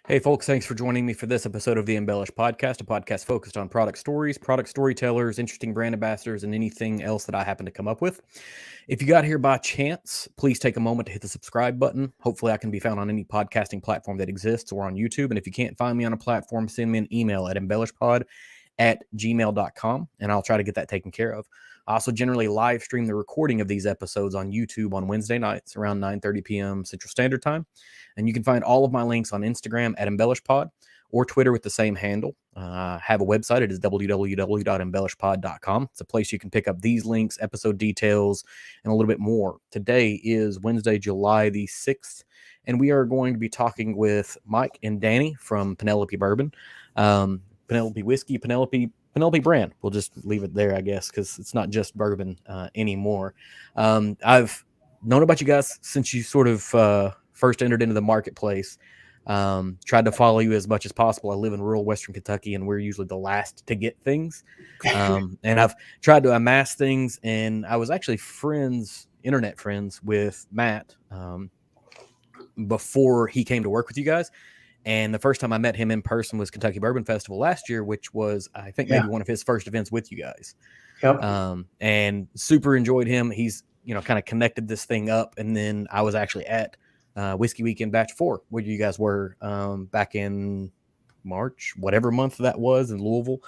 Hey, folks, thanks for joining me for this episode of the Embellish Podcast, a podcast focused on product stories, product storytellers, interesting brand ambassadors, and anything else that I happen to come up with. If you got here by chance, please take a moment to hit the subscribe button. Hopefully, I can be found on any podcasting platform that exists or on YouTube. And if you can't find me on a platform, send me an email at embellishpod@gmail.com, and I'll try to get that taken care of. I also generally live stream the recording of these episodes on YouTube on Wednesday nights around 9:30 p.m. Central Standard Time. And you can find all of my links on Instagram at embellishpod or Twitter with the same handle. I have a website. It is www.embellishpod.com. It's a place you can pick up these links, episode details, and a little bit more. Today is Wednesday, July the 6th, and we are going to be talking with Mike and Danny from Penelope Bourbon. Penelope Whiskey, Penelope brand. We'll just leave it there, I guess, because it's not just bourbon anymore. I've known about you guys since you sort of first entered into the marketplace. Tried to follow you as much as possible. I live in rural Western Kentucky, and we're usually the last to get things. And I've tried to amass things, and I was actually internet friends with Matt before he came to work with you guys. And the first time I met him in person was Kentucky Bourbon Festival last year, which was, I think, maybe one of his first events with you guys. Yep. And super enjoyed him. He's, kind of connected this thing up. And then I was actually at Whiskey Weekend Batch 4, where you guys were back in March, whatever month that was, in Louisville.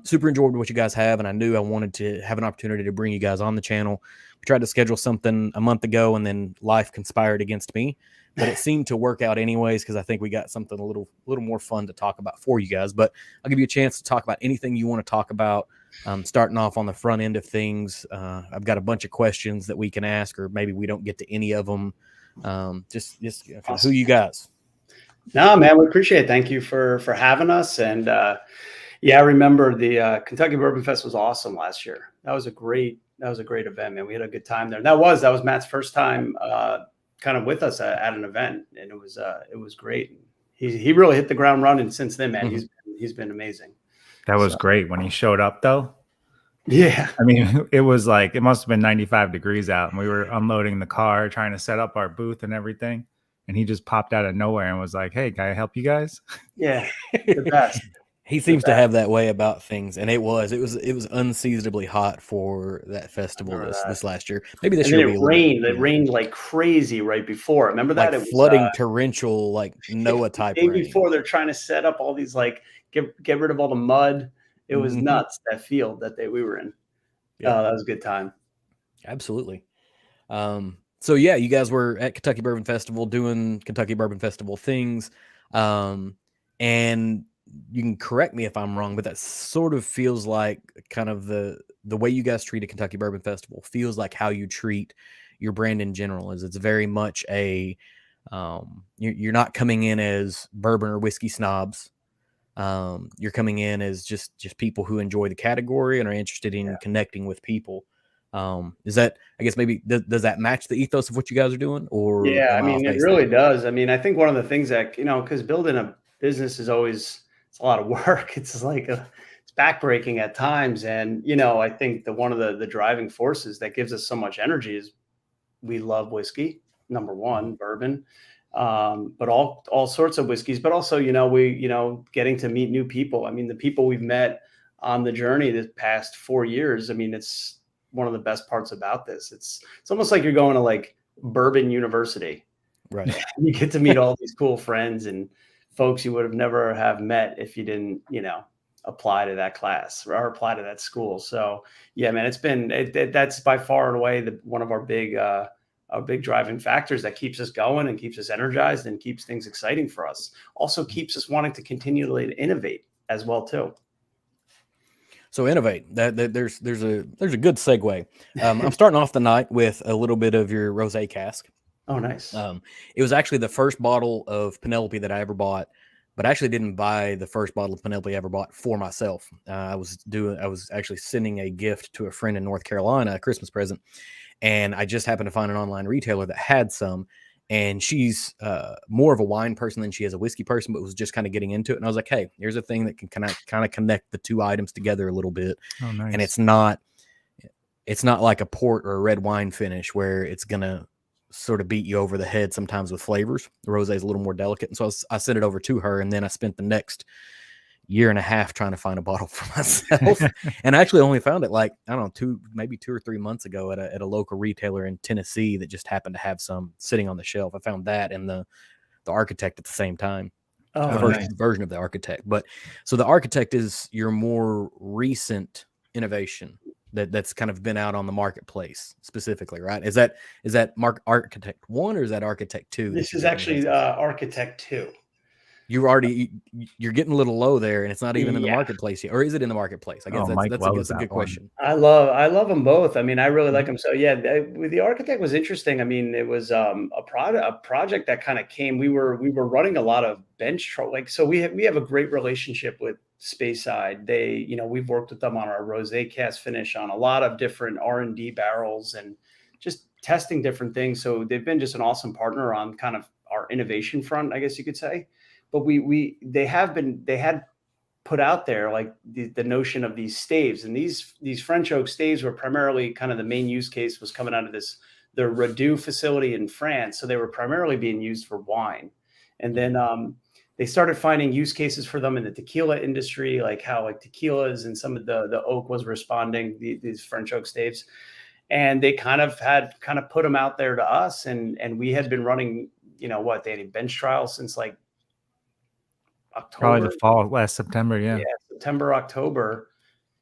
Super enjoyed what you guys have, and I knew I wanted to have an opportunity to bring you guys on the channel. We tried to schedule something a month ago, and then life conspired against me. But it seemed to work out anyways, because I think we got something a little more fun to talk about for you guys. But I'll give you a chance to talk about anything you want to talk about. Starting off on the front end of things, I've got a bunch of questions that we can ask, or maybe we don't get to any of them. Just awesome. Who you guys? No, man, we appreciate it. Thank you for having us. And I remember the Kentucky Bourbon Fest was awesome last year. That was a great event, man. We had a good time there. That was Matt's first time kind of with us at an event, and it was great. He really hit the ground running since then, man. Mm-hmm. He's been amazing. That was great when he showed up, though. Yeah, I mean, it was like, it must have been 95 degrees out, and we were unloading the car, trying to set up our booth and everything, and he just popped out of nowhere and was like, "Hey, can I help you guys?" Yeah, the best. He seems to have that way about things, and it was unseasonably hot for that festival this last year. Maybe this year it rained. It rained like crazy right before. Remember that? Like it was flooding, torrential, like Noah type rain. Rain. Before they're trying to set up all these, like get rid of all the mud. It was nuts, that field that we were in. Yeah. Oh, that was a good time. Absolutely. So yeah, you guys were at Kentucky Bourbon Festival doing Kentucky Bourbon Festival things. And you can correct me if I'm wrong, but that sort of feels like kind of the way you guys treat a Kentucky Bourbon Festival feels like how you treat your brand in general. Is it's very much a you're not coming in as bourbon or whiskey snobs. You're coming in as just people who enjoy the category and are interested in connecting with people. Is that, I guess, maybe does that match the ethos of what you guys are doing? Or I mean, it really does. I mean, I think one of the things that, because building a business is always, it's a lot of work. It's like it's backbreaking at times. And, I think one of the driving forces that gives us so much energy is we love whiskey, number one, bourbon, but all sorts of whiskeys, but also, we, getting to meet new people. I mean, the people we've met on the journey this past 4 years, I mean, it's one of the best parts about this. It's almost like you're going to like Bourbon University, right? You get to meet all these cool friends and folks you would have never have met if you didn't, apply to that class or apply to that school. So yeah, man, that's by far and away one of our big driving factors that keeps us going and keeps us energized and keeps things exciting for us. Also keeps us wanting to continually innovate as well too. So innovate. There's a good segue. I'm starting off the night with a little bit of your rosé cask. Oh, nice. It was actually the first bottle of Penelope that I ever bought, but I actually didn't buy the first bottle of Penelope I ever bought for myself. I was actually sending a gift to a friend in North Carolina, a Christmas present, and I just happened to find an online retailer that had some. And she's more of a wine person than she is a whiskey person, but was just kind of getting into it. And I was like, hey, here's a thing that can kind of connect the two items together a little bit. Oh, nice. And it's not like a port or a red wine finish where it's going to sort of beat you over the head sometimes with flavors. The rosé is a little more delicate, and so I sent it over to her, and then I spent the next year and a half trying to find a bottle for myself. And I actually only found it like, I don't know, maybe 2 or 3 months ago at a local retailer in Tennessee that just happened to have some sitting on the shelf. I found that and the Architect at the same time. Oh, The first nice. version of the Architect. But so the Architect is your more recent innovation that's kind of been out on the marketplace specifically, right? Is that Architect 1 or is that Architect 2? This is actually Architect 2. You're getting a little low there, and it's not even in the Yeah. marketplace yet, or is it in the marketplace? I guess that's a good question. I love them both. I mean, I really like them. So yeah, with the Architect was interesting. I mean, it was a project that kind of came. We were running a lot of bench like, so we have a great relationship with Speyside. They, you know, we've worked with them on our rosé cast finish on a lot of different R&D barrels and just testing different things. So they've been just an awesome partner on kind of our innovation front, I guess you could say. But they had put out there like the notion of these staves, and these French oak staves were primarily kind of the main use case was coming out of the Redoux facility in France. So they were primarily being used for wine. And then they started finding use cases for them in the tequila industry, like how like tequilas and some of the oak was responding, these French oak staves. And they kind of put them out there to us. And we had been running, you know what, they had bench trials since like October, probably the fall last September. Yeah, September, October.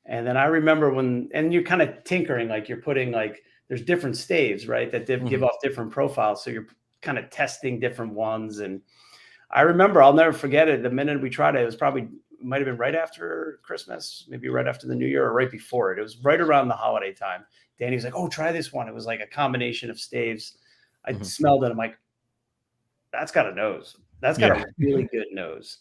And then I remember and you're kind of tinkering, like you're putting like, there's different staves, right? That give off different profiles. So you're kind of testing different ones. And I remember, I'll never forget it. The minute we tried it, it was might've been right after Christmas, maybe right after the New Year or right before it. It was right around the holiday time. Danny was like, "Oh, try this one." It was like a combination of staves. I smelled it. I'm like, that's got a nose. That's got a really good nose.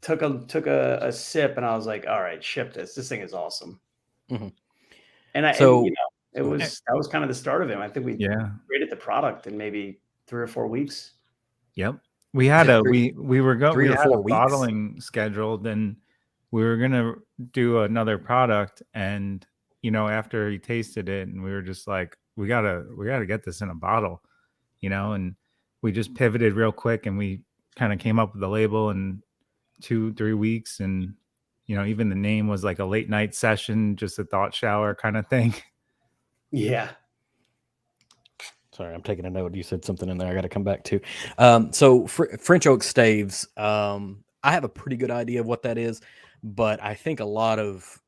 Took a sip and I was like, all right, ship this. This thing is awesome. And that was kind of the start of it. I think we created the product in maybe 3 or 4 weeks. Yep. We had we had a 4 weeks bottling scheduled, and we were gonna do another product, and you know, after he tasted it, and we were just like, we gotta get this in a bottle, you know, and we just pivoted real quick and we kind of came up with the label in 2-3 weeks. And, you know, even the name was like a late night session, just a thought shower kind of thing. Yeah. Sorry, I'm taking a note. You said something in there I got to come back to. So French oak staves, I have a pretty good idea of what that is, but I think a lot of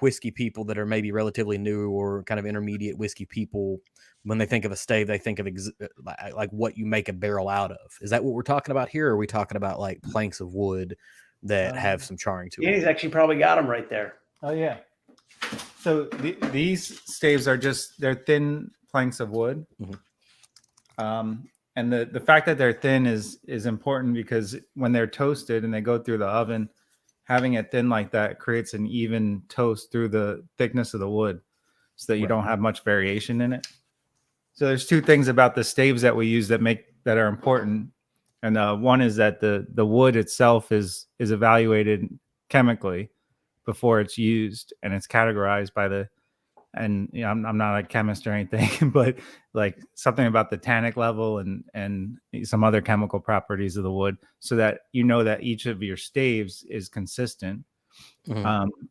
whiskey people that are maybe relatively new or kind of intermediate whiskey people, when they think of a stave, they think of like what you make a barrel out of. Is that what we're talking about here? Or are we talking about like planks of wood that have some charring to it? He's actually probably got them right there. Oh yeah. So these staves are they're thin planks of wood. And the fact that they're thin is important because when they're toasted and they go through the oven, having it thin like that creates an even toast through the thickness of the wood so that you don't have much variation in it. So there's 2 things about the staves that we use that are important. And one is that the wood itself is evaluated chemically before it's used, and it's categorized by and you know, I'm not a chemist or anything, but like something about the tannic level and some other chemical properties of the wood, so that you know that each of your staves is consistent.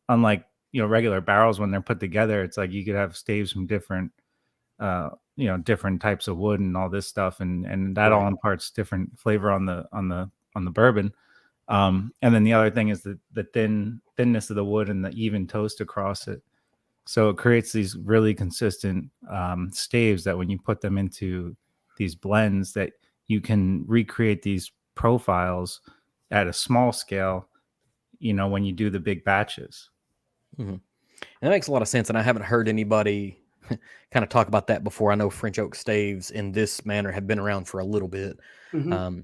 Unlike, you know, regular barrels, when they're put together, it's like you could have staves from different you know, different types of wood and all this stuff, and that all imparts different flavor on the bourbon. And then the other thing is the thinness of the wood and the even toast across it. So it creates these really consistent staves that when you put them into these blends, that you can recreate these profiles at a small scale, you know, when you do the big batches. And that makes a lot of sense. And I haven't heard anybody kind of talk about that before. I know French oak staves in this manner have been around for a little bit.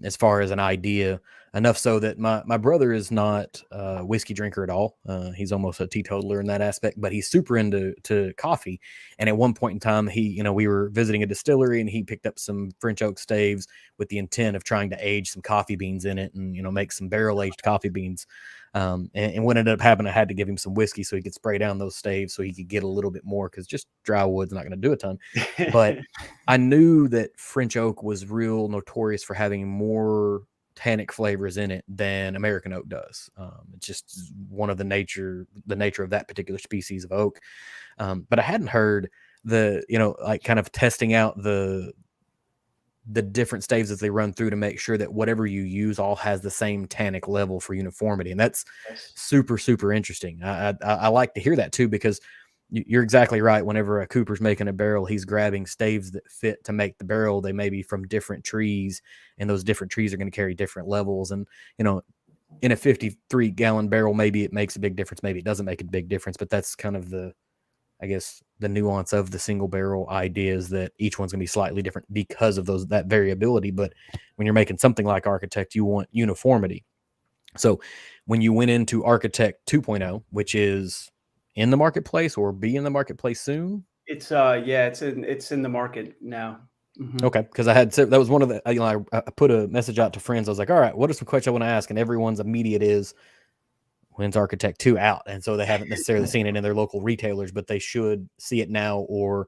as far as an idea. Enough so that my brother is not a whiskey drinker at all. He's almost a teetotaler in that aspect, but he's super into coffee. And at one point in time, we were visiting a distillery, and he picked up some French oak staves with the intent of trying to age some coffee beans in it, and make some barrel aged coffee beans. And what ended up happening, I had to give him some whiskey so he could spray down those staves so he could get a little bit more, because just dry wood's not going to do a ton. But I knew that French oak was real notorious for having more tannic flavors in it than American oak does. It's just one of the nature of that particular species of oak. But I hadn't heard kind of testing out the different staves as they run through to make sure that whatever you use all has the same tannic level for uniformity. And that's super, super interesting. I like to hear that too, because you're exactly right. Whenever a cooper's making a barrel, he's grabbing staves that fit to make the barrel. They may be from different trees, and those different trees are going to carry different levels. And, in a 53-gallon barrel, maybe it makes a big difference. Maybe it doesn't make a big difference, but that's kind of the nuance of the single barrel idea, is that each one's going to be slightly different because of that variability. But when you're making something like Architect, you want uniformity. So when you went into Architect 2.0, which is in the marketplace or be in the marketplace soon? It's it's in the market now. Okay, because that was one of the I put a message out to friends. I was like, all right, what are some questions I want to ask? And everyone's immediate is, when's Architect 2 out? And so they haven't necessarily seen it in their local retailers, but they should see it now or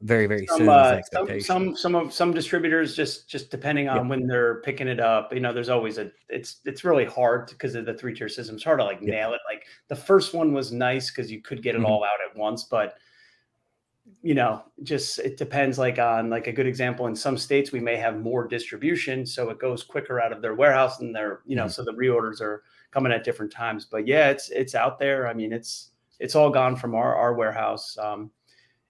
very, very soon is the expectation. Some distributors just depending on when they're picking it up. There's always it's really hard because of the 3-tier system. It's hard to nail it. Like the first one was nice because you could get it all out at once, but just it depends. On a good example, in some states we may have more distribution, so it goes quicker out of their warehouse, and they're so the reorders are coming at different times. But yeah, it's out there. I mean, it's all gone from our warehouse.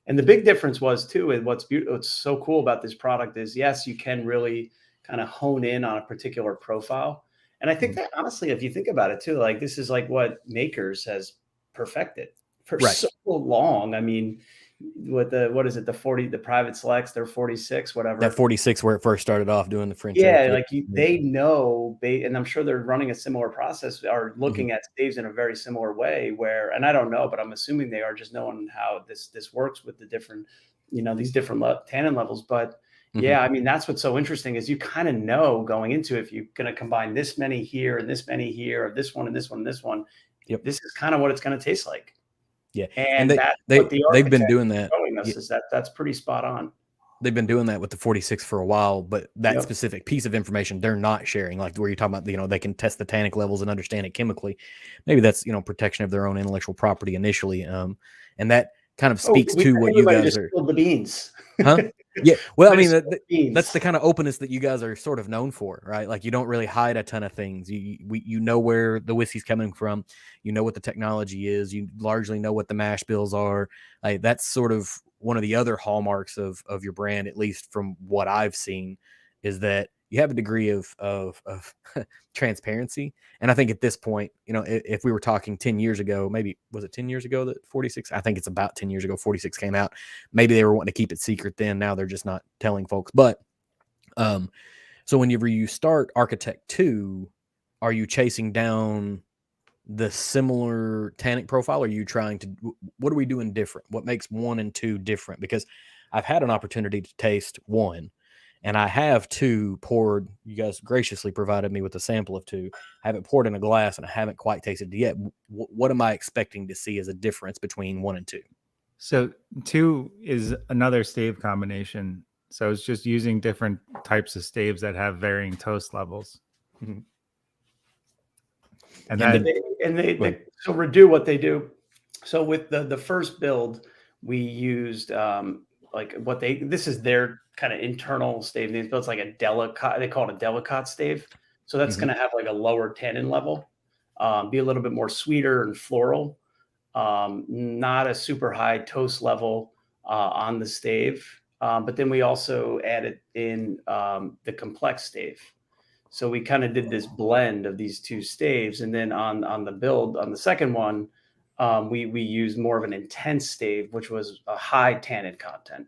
And the big difference was too, and what's so cool about this product is, yes, you can really kind of hone in on a particular profile. And I think that honestly, if you think about it too, this is what Makers has perfected for so long. I mean, what is it? The 40, the private selects, they're 46, whatever. That 46 where it first started off doing the French. Yeah, they know, and I'm sure they're running a similar process, are looking at staves in a very similar way and I don't know, but I'm assuming they are just knowing how this works with the different, these different tannin levels. But yeah, I mean, that's what's so interesting is you kind of know going into if you're going to combine this many here and this many here, or this one and this one and this one. Yep. This is kind of what it's going to taste like. Yeah, and they've been doing that. Is that's pretty spot on. They've been doing that with the 46 for a while, but that specific piece of information they're not sharing. Like where you're talking about, they can test the tannic levels and understand it chemically. Maybe that's protection of their own intellectual property initially, and that kind of speaks to what you guys are. The beans, huh? Yeah, well, I mean, that's the kind of openness that you guys are sort of known for, right? Like you don't really hide a ton of things. You know where the whiskey's coming from. You know what the technology is. You largely know what the mash bills are. Like that's sort of one of the other hallmarks of your brand, at least from what I've seen, is that you have a degree of transparency. And I think at this point, if we were talking 10 years ago, maybe was it 10 years ago that 46? I think it's about 10 years ago 46 came out. Maybe they were wanting to keep it secret then. Now they're just not telling folks. But so whenever you start Architect 2, are you chasing down the similar tannic profile? Or are you trying to, what are we doing different? What makes 1 and 2 different? Because I've had an opportunity to taste 1. And I have 2 poured. You guys graciously provided me with a sample of 2. I have it poured in a glass, and I haven't quite tasted it yet. What am I expecting to see as a difference between 1 and 2? So 2 is another stave combination. So it's just using different types of staves that have varying toast levels. Mm-hmm. And they so Redo what they do. So with the first build, we used this is their kind of internal stave names, but it's like a delicate, they call it a delicate stave. So that's going to have a lower tannin level, be a little bit more sweeter and floral, not a super high toast level on the stave. But then we also added in the complex stave. So we kind of did this blend of these 2 staves. And then on the build, on the second one, we used more of an intense stave, which was a high tannin content.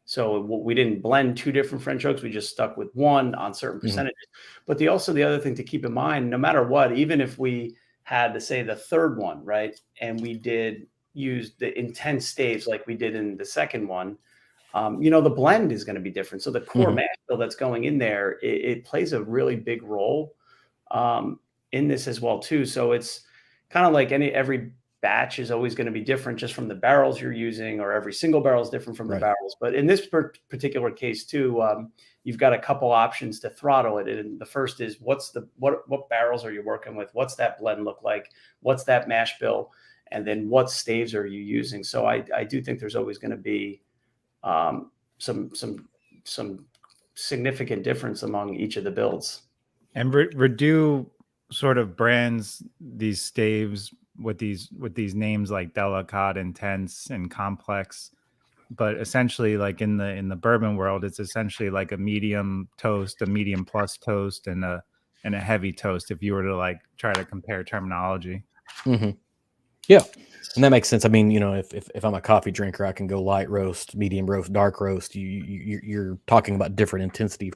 So we didn't blend two different French oaks. We just stuck with one on certain percentages. But the other thing to keep in mind, no matter what, even if we had to say the third one, right, and we did use the intense staves like we did in the second one, the blend is going to be different. So the core mash bill that's going in there, it plays a really big role in this as well too. So it's kind of like every batch is always going to be different just from the barrels you're using, or every single barrel is different from the barrels. But in this particular case too, you've got a couple options to throttle it. And the first is what barrels are you working with? What's that blend look like? What's that mash bill? And then what staves are you using? So I do think there's always going to be some significant difference among each of the builds. And Redu sort of brands these staves with these names like delicate, intense, and complex, but essentially, like in the bourbon world, it's essentially like a medium toast, a medium plus toast, and a heavy toast. If you were to like try to compare terminology, yeah, and that makes sense. I mean, if I'm a coffee drinker, I can go light roast, medium roast, dark roast. You're talking about different intensity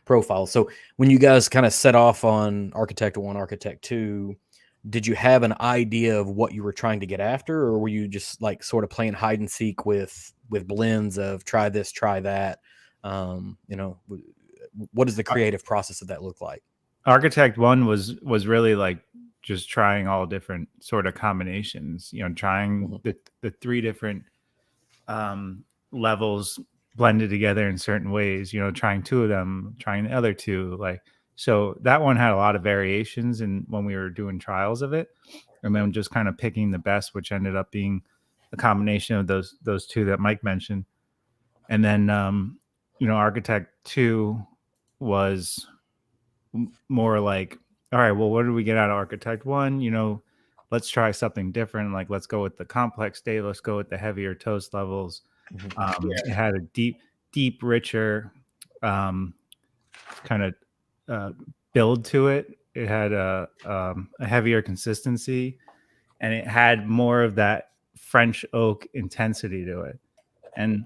profiles. So when you guys kind of set off on Architect 1, Architect 2, did you have an idea of what you were trying to get after, or were you just like sort of playing hide and seek with blends of try this, try that? What does the creative process of that look like? Architect 1 was really like just trying all different sort of combinations, trying the three different levels blended together in certain ways, trying two of them, trying the other two, so that one had a lot of variations in when we were doing trials of it, and then just kind of picking the best, which ended up being a combination of those two that Mike mentioned. And then Architect 2 was more like, all right, well, what did we get out of Architect 1? Let's try something different. Like, let's go with the complex stave. Let's go with the heavier toast levels. It had a deep, richer kind of build to it. It had a heavier consistency, and it had more of that French oak intensity to it. And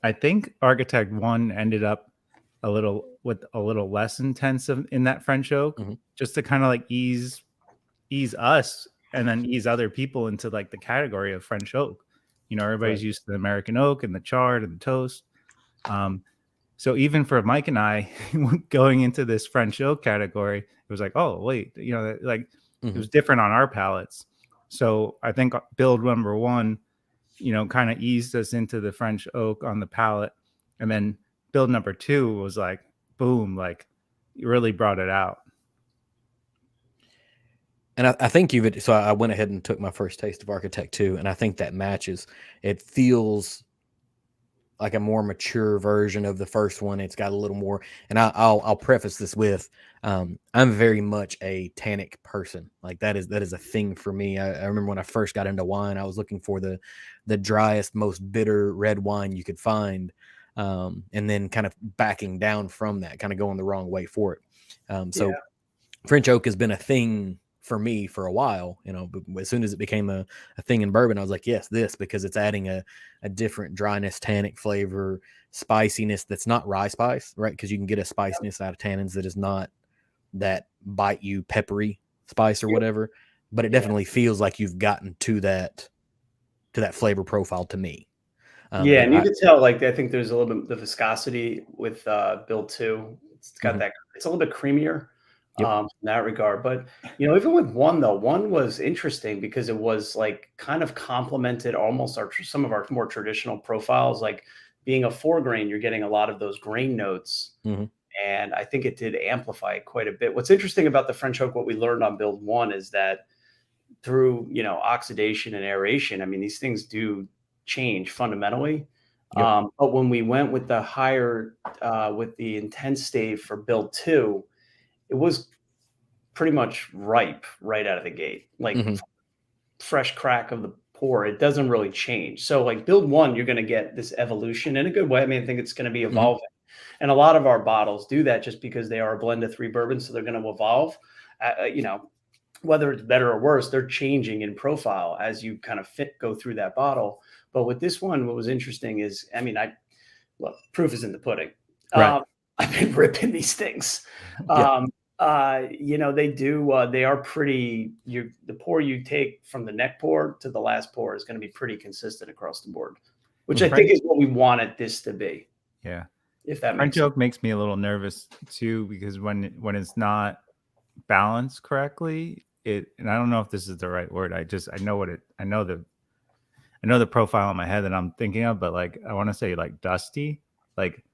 I think Architect 1 ended up a little less intensive in that French oak, just to kind of like ease us and then ease other people into like the category of French oak. Everybody's used to the American oak and the charred and the toast. So even for Mike and I going into this French oak category, it was like, oh wait, it was different on our palates. So I think build number 1, kind of eased us into the French oak on the palate, and then build number 2 was like, boom, like you really brought it out. And I think so I went ahead and took my first taste of Architect 2, and I think that matches. It feels like a more mature version of the first one. It's got a little more, and I'll preface this with, I'm very much a tannic person. Like that is a thing for me. I remember when I first got into wine, I was looking for the driest, most bitter red wine you could find. And then kind of backing down from that, kind of going the wrong way for it. French oak has been a thing for me for a while, but as soon as it became a thing in bourbon, I was like, yes, because it's adding a different dryness, tannic flavor, spiciness that's not rye spice, right? Because you can get a spiciness out of tannins that is not that bite you peppery spice or whatever, but it definitely feels like you've gotten to that flavor profile to me. And you can tell, like, I think there's a little bit the viscosity with build 2. It's got that, it's a little bit creamier in that regard. But, even with 1 though, 1 was interesting because it was like kind of complemented almost some of our more traditional profiles, like being a 4 grain, you're getting a lot of those grain notes. And I think it did amplify it quite a bit. What's interesting about the French oak, what we learned on build 1 is that through, oxidation and aeration, I mean, these things do change fundamentally. But when we went with the higher with the intense stave for build 2, it was pretty much ripe right out of the gate, like fresh crack of the pour. It doesn't really change. So like build 1, you're going to get this evolution in a good way. I mean, I think it's going to be evolving, and a lot of our bottles do that just because they are a blend of 3 bourbons, so they're going to evolve. whether it's better or worse, they're changing in profile as you kind of go through that bottle. But with this one, what was interesting is, I mean, look, proof is in the pudding. Right. I've been ripping these things. Yeah. They are pretty, the pour you take from the neck pour to the last pour is going to be pretty consistent across the board, which I think is what we wanted this to be. Yeah. If that French makes sense. oak makes me a little nervous too, because when it's not balanced correctly, and I don't know if this is the right word. I know the profile in my head that I'm thinking of, but like, I want to say like dusty, like,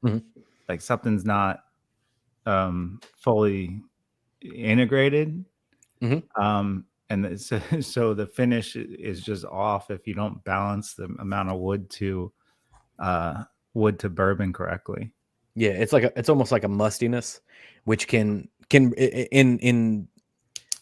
like something's not fully integrated. And so the finish is just off if you don't balance the amount of wood to bourbon correctly. Yeah, it's almost like a mustiness, which can in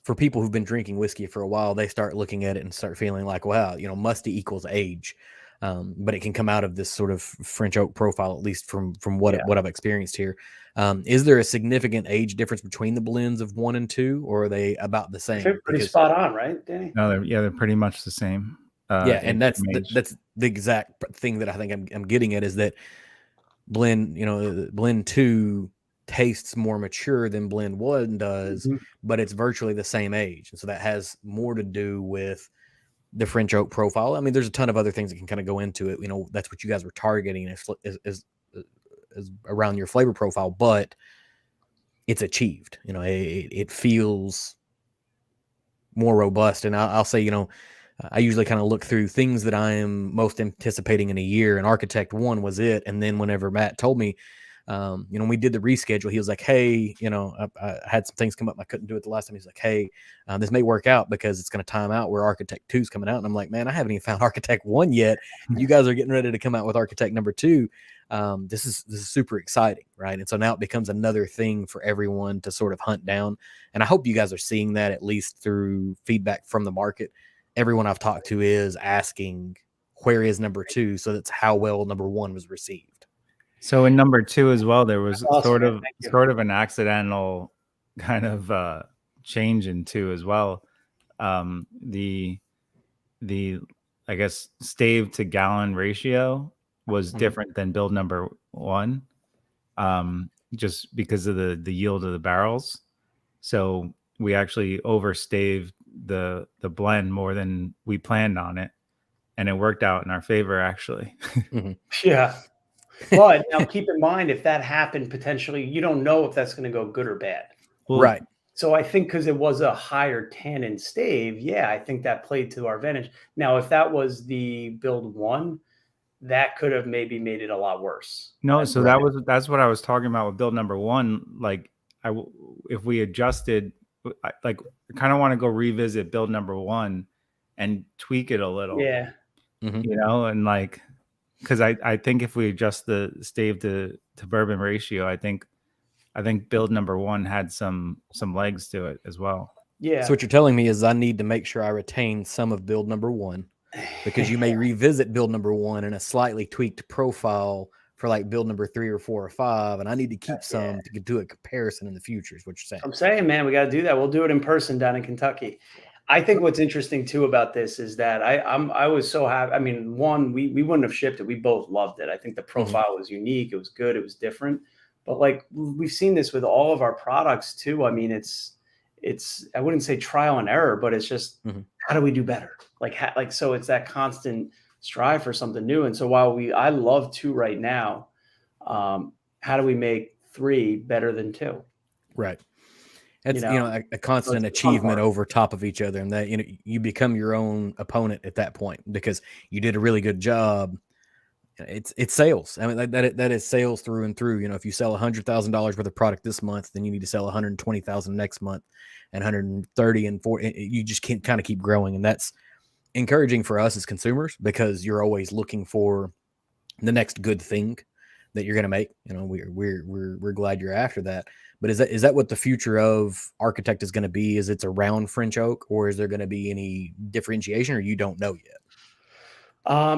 for people who've been drinking whiskey for a while, they start looking at it and start feeling like, wow, musty equals age. But it can come out of this sort of French oak profile, at least from what I've experienced here. Is there a significant age difference between the blends of 1 and 2, or are they about the same? They're pretty spot on, right, Danny? No, they're pretty much the same. And that's the exact thing that I think I'm getting at, is that blend 2 tastes more mature than blend 1 does, but it's virtually the same age, and so that has more to do with the French oak profile. I mean, there's a ton of other things that can kind of go into it. That's what you guys were targeting is around your flavor profile, but it's achieved. It feels more robust, and I'll say, I usually kind of look through things that I am most anticipating in a year, and Architect 1 was it. And then whenever Matt told me, when we did the reschedule, he was like, hey, I had some things come up. I couldn't do it the last time. He's like, hey, this may work out because it's going to time out where Architect 2 is coming out. And I'm like, man, I haven't even found Architect 1 yet. You guys are getting ready to come out with Architect number 2. This is super exciting, right? And so now it becomes another thing for everyone to sort of hunt down. And I hope you guys are seeing that, at least through feedback from the market. Everyone I've talked to is asking, where is number 2? So that's how well number 1 was received. So in number 2 as well, there was awesome, sort of an accidental kind of change in 2 as well. The I guess stave to gallon ratio was different than build number 1, just because of the yield of the barrels. So we actually overstaved the blend more than we planned on it, and it worked out in our favor, actually. Yeah. But now keep in mind, if that happened, potentially, you don't know if that's going to go good or bad. Well, right. So I think because it was a higher tannin stave, I think that played to our advantage. Now, if that was the build 1, that could have maybe made it a lot worse. No, so that's what I was talking about with build number 1. Like, if we adjusted, like, I kind of want to go revisit build number 1 and tweak it a little. Yeah. And like, because I think if we adjust the stave to bourbon ratio, I think build number 1 had some legs to it as well. Yeah. So what you're telling me is I need to make sure I retain some of build number 1, because you may revisit build number 1 in a slightly tweaked profile for like build number 3 or 4 or 5, and I need to keep some to do a comparison in the future, is what you're saying. I'm saying, man, we got to do that. We'll do it in person down in Kentucky. I think what's interesting too about this is that I was so happy. I mean, one, we wouldn't have shipped it. We both loved it. I think the profile was unique. It was good. It was different. But like, we've seen this with all of our products too. I mean, it's I wouldn't say trial and error, but it's just how do we do better? So it's that constant strive for something new. And so while I love 2 right now, how do we make 3 better than 2? Right. It's a constant achievement over top of each other, and that you become your own opponent at that point because you did a really good job. It's sales. I mean, that is sales through and through. If you sell $100,000 worth of product this month, then you need to sell 120,000 next month, and 130 and 40. You just can't kind of keep growing, and that's encouraging for us as consumers because you're always looking for the next good thing that you're going to make. We're glad you're after that. But is that what the future of Architect is going to be? Is it's around French oak, or is there going to be any differentiation, or you don't know yet?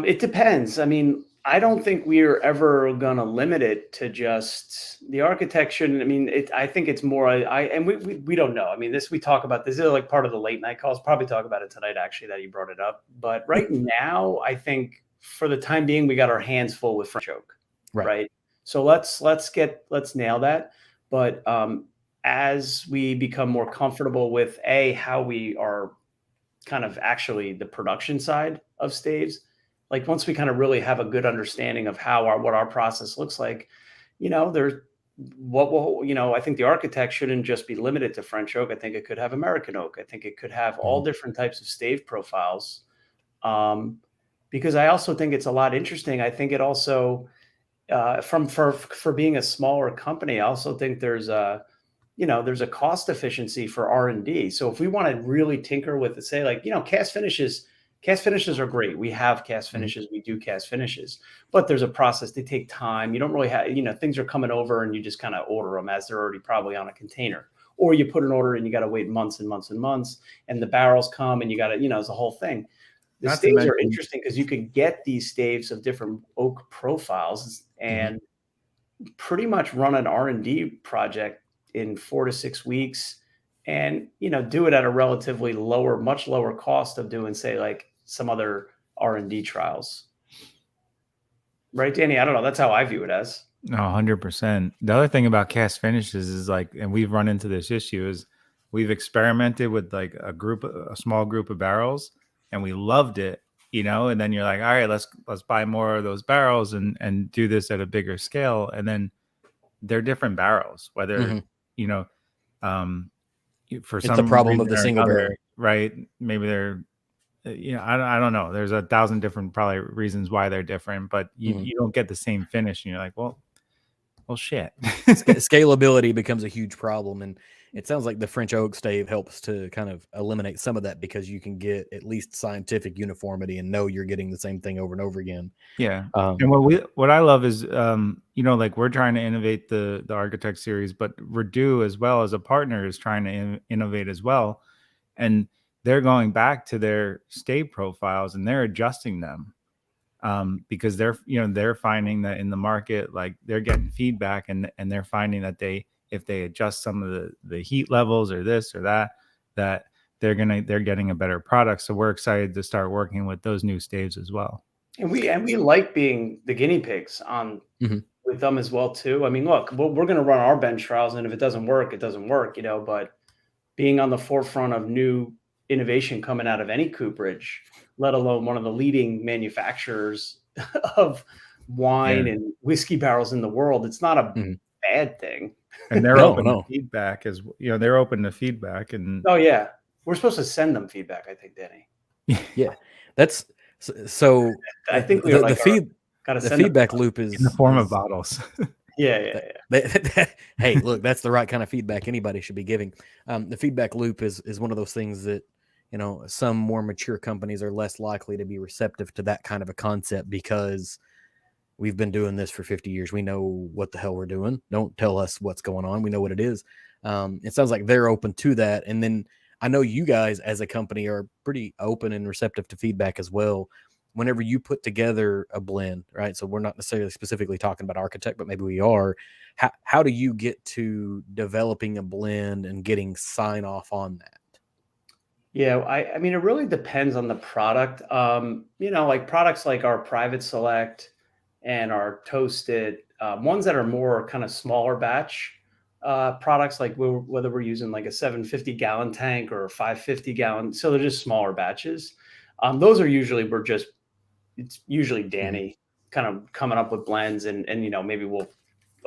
It depends. I mean, I don't think we're ever going to limit it to just the architect shouldn't. I mean, I think it's more. We don't know. I mean, we talk about this is like part of the late night calls. Probably talk about it tonight, actually, that you brought it up. But right now, I think for the time being, we got our hands full with French oak, right? So let's nail that. But as we become more comfortable with how we are kind of actually the production side of staves, like once we kind of really have a good understanding of what our process looks like, there's I think the architect shouldn't just be limited to French oak. I think it could have American oak. I think it could have all different types of stave profiles. Because I also think it's a lot interesting. I think it also, for being a smaller company, I also think there's a cost efficiency for R&D. So if we want to really tinker with it, say like, cast finishes are great. We have cast finishes. We do cast finishes, but there's a process. They take time. You don't really have, things are coming over and you just kind of order them as they're already probably on a container, or you put an order and you got to wait months and months and months, and the barrels come and you got to, it's a whole thing. The staves are interesting because you could get these staves of different oak profiles and pretty much run an R&D project in 4 to 6 weeks and, do it at a relatively much lower cost of doing, say, like some other R&D trials. Right, Danny? I don't know. That's how I view it as. No, 100%. The other thing about cast finishes is like, and we've run into this issue, is we've experimented with like a small group of barrels and we loved it, and then you're like, all right, let's buy more of those barrels and do this at a bigger scale. And then they're different barrels, whether, for some the problem of the single barrel, right? Maybe they're, I don't know. There's 1,000 different probably reasons why they're different, but you don't get the same finish. And you're like, well, shit. Scalability becomes a huge problem. And it sounds like the French oak stave helps to kind of eliminate some of that because you can get at least scientific uniformity and know you're getting the same thing over and over again. Yeah. And what I love is, like we're trying to innovate the architect series, but Redu as well as a partner is trying to innovate as well. And they're going back to their stave profiles and they're adjusting them. Because they're finding that in the market, like they're getting feedback and they're finding that if they adjust some of the heat levels or this or that they're getting a better product. So we're excited to start working with those new staves as well. And we like being the guinea pigs on with them as well too. I mean, look, we're going to run our bench trials, and if it doesn't work, it doesn't work, but being on the forefront of new innovation coming out of any cooperage, let alone one of the leading manufacturers of wine and whiskey barrels in the world, it's not a bad thing. And they're open to feedback they're open to feedback. And oh yeah, we're supposed to send them feedback, I think, Danny. Yeah, that's so. I think the feedback loop is in the form of bottles. Yeah. Hey, look, that's the right kind of feedback anybody should be giving. The feedback loop is one of those things that, some more mature companies are less likely to be receptive to that kind of a concept because we've been doing this for 50 years. We know what the hell we're doing. Don't tell us what's going on. We know what it is. It sounds like they're open to that. And then I know you guys as a company are pretty open and receptive to feedback as well. Whenever you put together a blend, right? So we're not necessarily specifically talking about architect, but maybe we are. How do you get to developing a blend and getting sign off on that? Yeah, I mean, it really depends on the product. Like products like our Private Select and our Toasted, ones that are more kind of smaller batch products, like whether we're using like a 750 gallon tank or a 550 gallon, so they're just smaller batches. Those are usually it's usually Danny kind of coming up with blends and maybe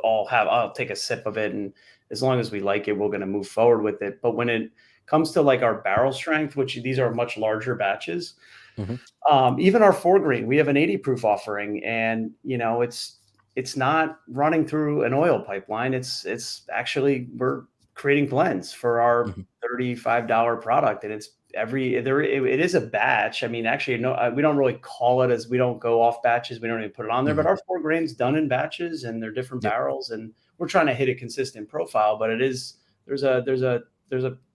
I'll take a sip of it, and as long as we like it, we're going to move forward with it. But when it comes to like our barrel strength, which these are much larger batches, even our 4-grain, we have an 80 proof offering, and it's not running through an oil pipeline. It's actually, we're creating blends for our $35 product, and it is a batch. I mean, actually, no, we don't really call it, as we don't go off batches. We don't even put it on there, but our 4-grain's done in batches, and they're different barrels, and we're trying to hit a consistent profile. But there's a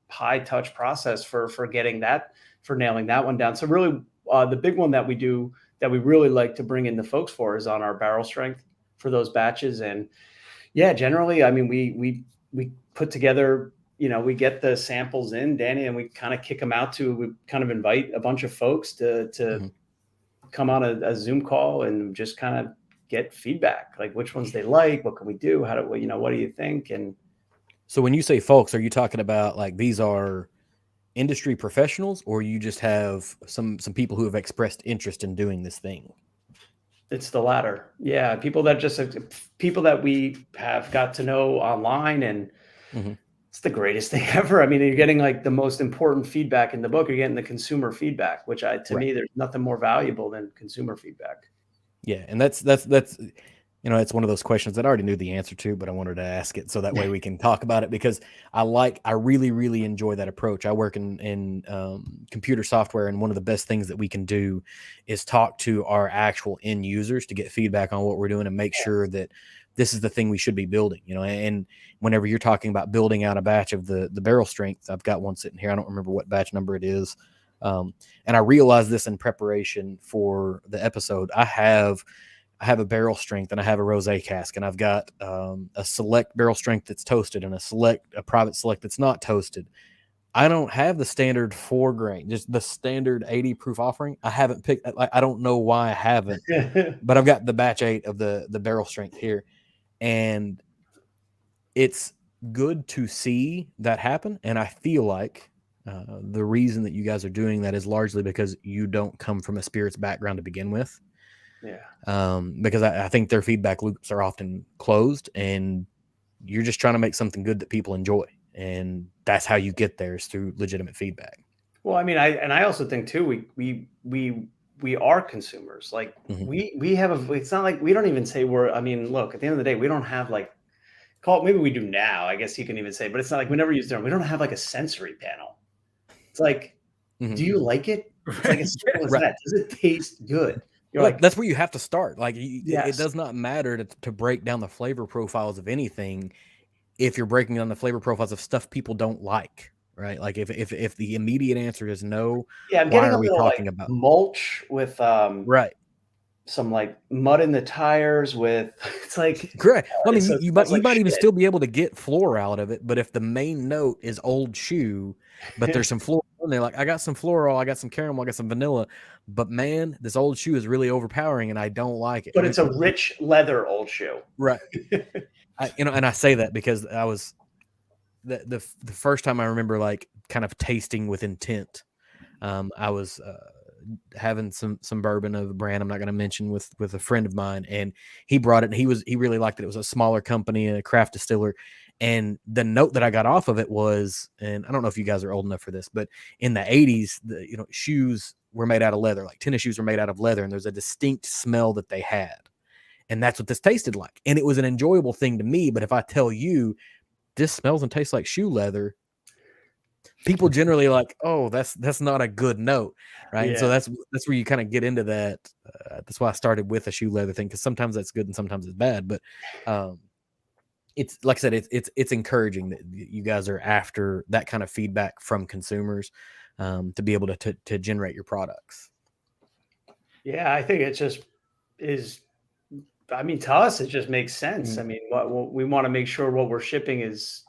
high touch process for getting that, for nailing that one down. So really, the big one that we do that we really like to bring in the folks for is on our barrel strength for those batches. And yeah, generally, I mean, we put together, we get the samples in, Danny, and we kind of kick them out we kind of invite a bunch of folks to come on a Zoom call and just kind of get feedback, like which ones they like, what can we do, what do you think? And so when you say folks, are you talking about like these are industry professionals, or you just have some people who have expressed interest in doing this thing? It's the latter. Yeah. People that we have got to know online, and it's the greatest thing ever. I mean, you're getting like the most important feedback in the book. You're getting the consumer feedback, which to me, there's nothing more valuable than consumer feedback. Yeah. And that's, it's one of those questions that I already knew the answer to, but I wanted to ask it so that way we can talk about it, because I really, really enjoy that approach. I work in computer software, and one of the best things that we can do is talk to our actual end users to get feedback on what we're doing and make sure that this is the thing we should be building, and whenever you're talking about building out a batch of the barrel strength, I've got one sitting here. I don't remember what batch number it is. And I realized this in preparation for the episode. I have a barrel strength and I have a rosé cask, and I've got a select barrel strength that's toasted and a private select that's not toasted. I don't have the standard 4 grain, just the standard 80 proof offering. I haven't picked, I don't know why I haven't, but I've got the batch 8 of the barrel strength here, and it's good to see that happen. And I feel like the reason that you guys are doing that is largely because you don't come from a spirits background to begin with. Yeah. Because I think their feedback loops are often closed, and you're just trying to make something good that people enjoy. And that's how you get there, is through legitimate feedback. Well, I mean, I also think too, we are consumers. Like we have it's not like we don't even say look, at the end of the day, we don't have like, maybe we do now, I guess you can even say, but it's not like we never use them. We don't have like a sensory panel. It's like, do you like it? It's like as simple as that. Does it taste good? That's where you have to start. Like, yes. It does not matter to break down the flavor profiles of anything if you're breaking down the flavor profiles of stuff people don't like, right? Like if the immediate answer is no, I'm why are we talking like about mulch with right? Some like mud in the tires with it's like correct. Well, I mean, you might even shit. still be able to get floor out of it, but if the main note is old shoe, but there's some floral in there, like I got some floral, I got some caramel, I got some vanilla, but man, this old shoe is really overpowering and I don't like it. But it's a rich leather old shoe, right? And I say that because I was the first time I remember like kind of tasting with intent. I was having some bourbon of a brand I'm not going to mention with a friend of mine, and he brought it, and he really liked it. It was a smaller company, a craft distiller, and the note that I got off of it was, and I don't know if you guys are old enough for this, but in the 80s, shoes were made out of leather, like tennis shoes were made out of leather, and there's a distinct smell that they had, and that's what this tasted like, and it was an enjoyable thing to me. But if I tell you this smells and tastes like shoe leather, people generally like, oh, that's not a good note, right? Yeah. And so that's where you kind of get into that. That's why I started with a shoe leather thing, because sometimes that's good and sometimes it's bad. But it's like I said, it's encouraging that you guys are after that kind of feedback from consumers to be able to generate your products. Yeah, I think it just is. I mean, to us, it just makes sense. Mm-hmm. I mean, what we want to make sure what we're shipping is,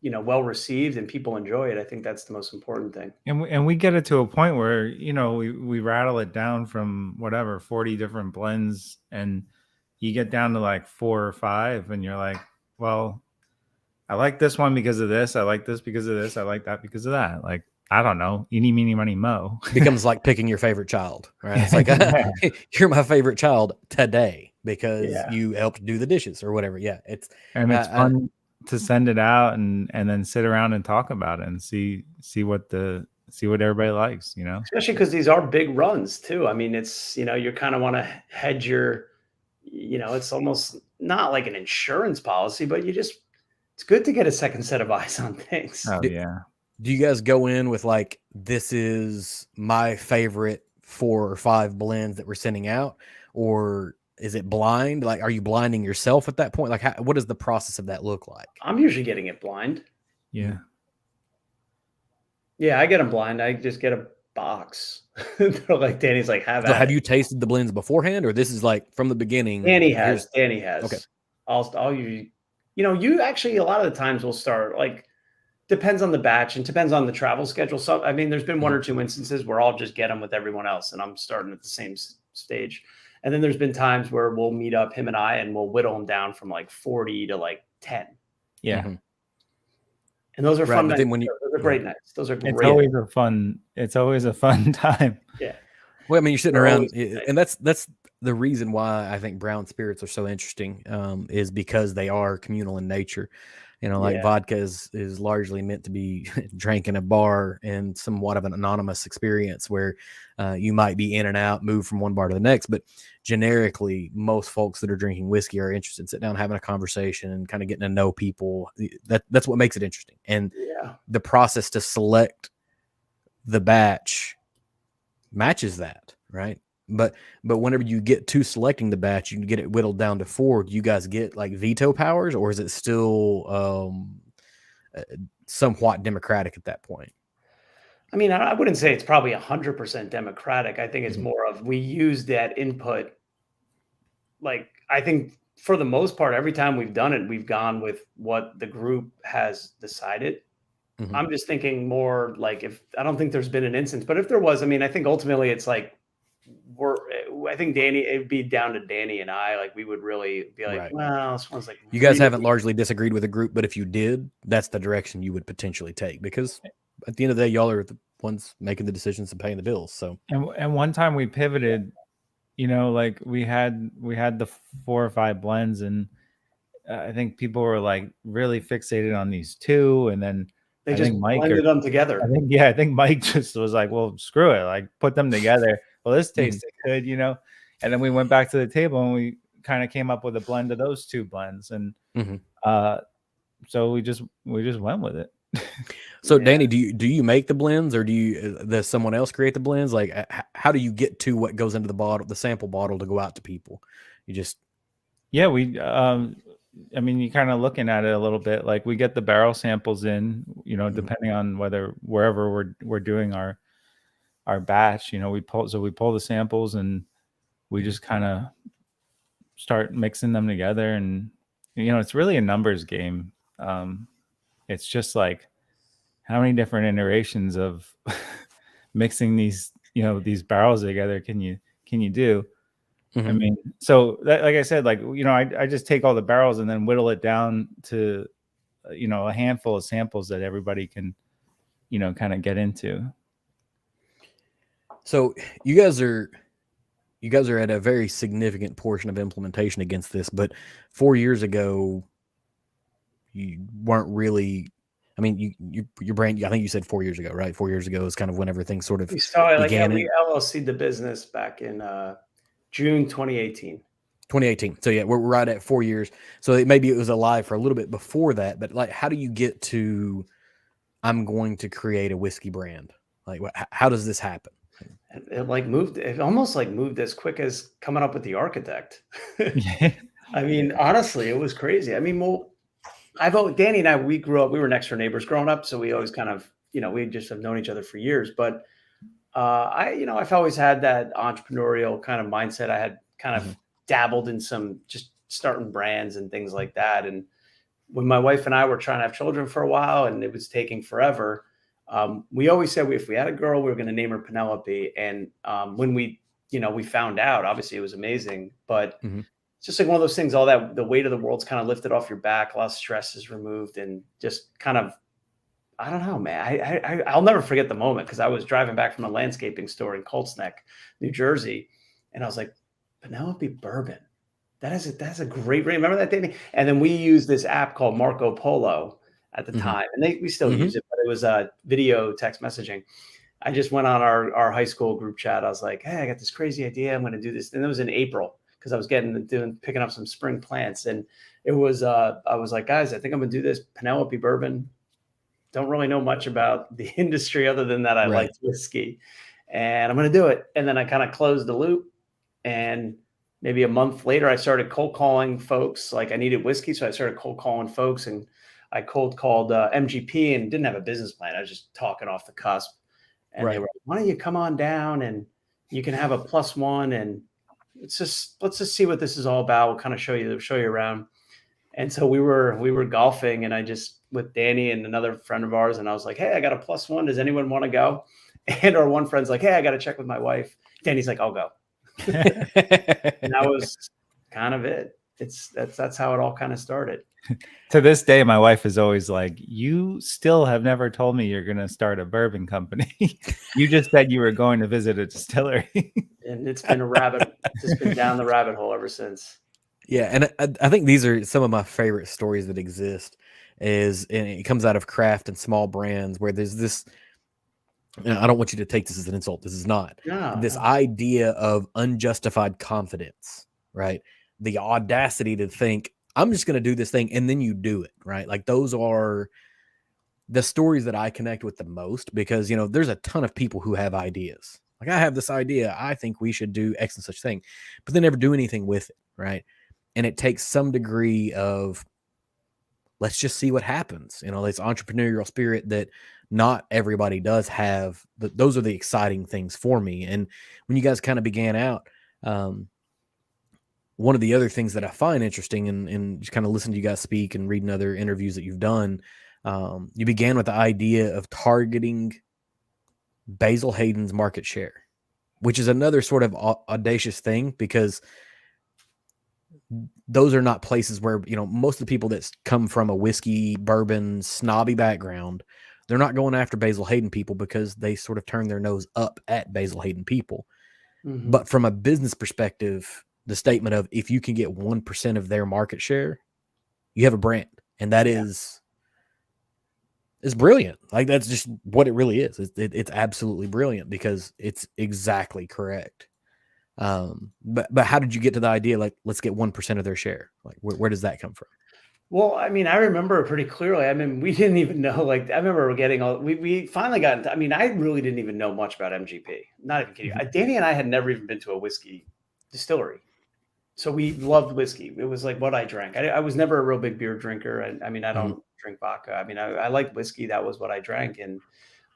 well received and people enjoy it. I think that's the most important thing. And we get it to a point where, we rattle it down from 40 different blends, and you get down to like 4 or 5, and you're like, well, I like this one because of this. I like this because of this. I like that because of that. Like, I don't know. Eeny, meeny, miny, mo. Becomes like picking your favorite child, right? It's like, you're my favorite child today because you helped do the dishes or whatever. Yeah. It's fun to send it out and then sit around and talk about it and see what everybody likes, especially because these are big runs too. I mean, it's, you kind of want to hedge your, it's almost not like an insurance policy, but it's good to get a second set of eyes on things. Oh yeah. Do you guys go in with like, this is my favorite 4 or 5 blends that we're sending out, or is it blind? Like, are you blinding yourself at that point? Like, what does the process of that look like? I'm usually getting it blind. Yeah. Yeah, I get them blind. I just get box. They're like, Danny's like, have So at have it. you tasted the blends beforehand, or this is like from the beginning? Danny Here's has. Danny has. okay. I'll you actually a lot of the times will start like depends on the batch and depends on the travel schedule. So I mean, there's been one or two instances where I'll just get them with everyone else, and I'm starting at the same stage. And then there's been times where we'll meet up, him and I, and we'll whittle them down from like 40 to like 10. Yeah. And those are Right, fun but nights. then when you Those are great nights. Those are great. It's always a fun time. Yeah. Well, I mean, you're sitting They're around, always and that's the reason why I think brown spirits are so interesting, is because they are communal in nature. You know, like vodka is largely meant to be drank in a bar and somewhat of an anonymous experience where you might be in and out, move from one bar to the next. But generically, most folks that are drinking whiskey are interested in sitting down, having a conversation, and kind of getting to know people. That's what makes it interesting. And the process to select the batch matches that, right? But whenever you get to selecting the batch, you can get it whittled down to 4. Do you guys get like veto powers, or is it still somewhat democratic at that point? I mean, I wouldn't say it's probably 100% democratic. I think it's more of we use that input. Like, I think for the most part, every time we've done it, we've gone with what the group has decided. I'm just thinking more like I don't think there's been an instance, but if there was, I mean, I think ultimately it's like I think Danny, it'd be down to Danny and I, like we would really be like, well, this one's like you guys haven't largely disagreed with the group, but if you did, that's the direction you would potentially take, because at the end of the day, y'all are the ones making the decisions and paying the bills. So, and one time we pivoted, you know, like we had the 4 or 5 blends, and I think people were like really fixated on these 2, and then they just blended them together. I think Mike just was like, well, screw it, like put them together. Well, this tasted good, you know. And then we went back to the table and we kind of came up with a blend of those 2 blends, and so we just went with it. So Danny, do you make the blends, or does someone else create the blends? Like, how do you get to what goes into the bottle, the sample bottle, to go out to people? You just we I mean, you kind of looking at it a little bit, like we get the barrel samples in, you know, depending on wherever we're doing our batch, you know, we pull the samples and we just kind of start mixing them together. And, you know, it's really a numbers game. It's just like how many different iterations of mixing these, you know, these barrels together can you do? I mean, so that, like I said, like, you know, I just take all the barrels and then whittle it down to, you know, a handful of samples that everybody can, you know, kind of get into. So you guys are at a very significant portion of implementation against this, but 4 years ago, you weren't really. I mean, your brain. I think you said 4 years ago, right? 4 years ago is kind of when everything sort of began. We LLC'd the business back in June 2018. 2018. So yeah, we're right at 4 years. So maybe it was alive for a little bit before that, but like, how do you get to, I'm going to create a whiskey brand? Like, how does this happen? It almost like moved as quick as coming up with the architect. I mean, honestly, it was crazy. I mean, Danny and I, we grew up, we were next door neighbors growing up. So we always kind of, you know, we just have known each other for years, but I've always had that entrepreneurial kind of mindset. I had kind of dabbled in some just starting brands and things like that. And when my wife and I were trying to have children for a while and it was taking forever, we always said if we had a girl, we were going to name her Penelope. And when we found out, obviously it was amazing, but it's just like one of those things, all that, the weight of the world's kind of lifted off your back, a lot of stress is removed, and just kind of, I don't know, man. I'll never forget the moment, because I was driving back from a landscaping store in Colts Neck, New Jersey, and I was like, Penelope Bourbon. That's a great name. Remember that, Danny? And then we used this app called Marco Polo at the time, and we still use it, but it was video text messaging. I just went on our high school group chat. I was like, hey, I got this crazy idea. I'm going to do this. And it was in April, because I was picking up some spring plants, and it was I was like, guys, I think I'm going to do this Penelope Bourbon. Don't really know much about the industry other than that I liked whiskey, and I'm going to do it. And then I kind of closed the loop, and maybe a month later, I started cold calling folks. Like, I needed whiskey, so I started cold calling folks, and I cold called MGP and didn't have a business plan. I was just talking off the cusp. and they were like, why don't you come on down and you can have a +1 and let's just see what this is all about. We'll kind of show you around. And so we were golfing, and I just with Danny and another friend of ours, and I was like, hey, I got a +1. Does anyone want to go? And our one friend's like, hey, I got to check with my wife. Danny's like, I'll go. And that was kind of it. That's how it all kind of started. To this day, my wife is always like, you still have never told me you're going to start a bourbon company. You just said you were going to visit a distillery. And it's been just been down the rabbit hole ever since. Yeah, and I think these are some of my favorite stories that exist. And it comes out of craft and small brands where there's this. I don't want you to take this as an insult. This is not. This idea of unjustified confidence, right? The audacity to think, I'm just going to do this thing, and then you do it, right? Like those are the stories that I connect with the most because, there's a ton of people who have ideas. Like I have this idea. I think we should do X and such thing, but they never do anything with it, right? And it takes some degree of, let's just see what happens. This entrepreneurial spirit that not everybody does have. Those are the exciting things for me. And when you guys kind of began out, one of the other things that I find interesting and just kind of listen to you guys speak and reading other interviews that you've done, you began with the idea of targeting Basil Hayden's market share, which is another sort of audacious thing because those are not places where, most of the people that come from a whiskey, bourbon, snobby background, they're not going after Basil Hayden people because they sort of turn their nose up at Basil Hayden people. Mm-hmm. But from a business perspective, the statement of if you can get 1% of their market share, you have a brand. And that is brilliant. Like that's just what it really is. It's absolutely brilliant because it's exactly correct. But how did you get to the idea? Like, let's get 1% of their share. Like, where does that come from? Well, I mean, I remember pretty clearly. I mean, we didn't even know. Like, I remember getting we finally got into. I mean, I really didn't even know much about MGP. Not even kidding. Mm-hmm. Danny and I had never even been to a whiskey distillery, so we loved whiskey. It was like what I drank. I was never a real big beer drinker. I mean, I don't drink vodka. I mean, I liked whiskey. That was what I drank, and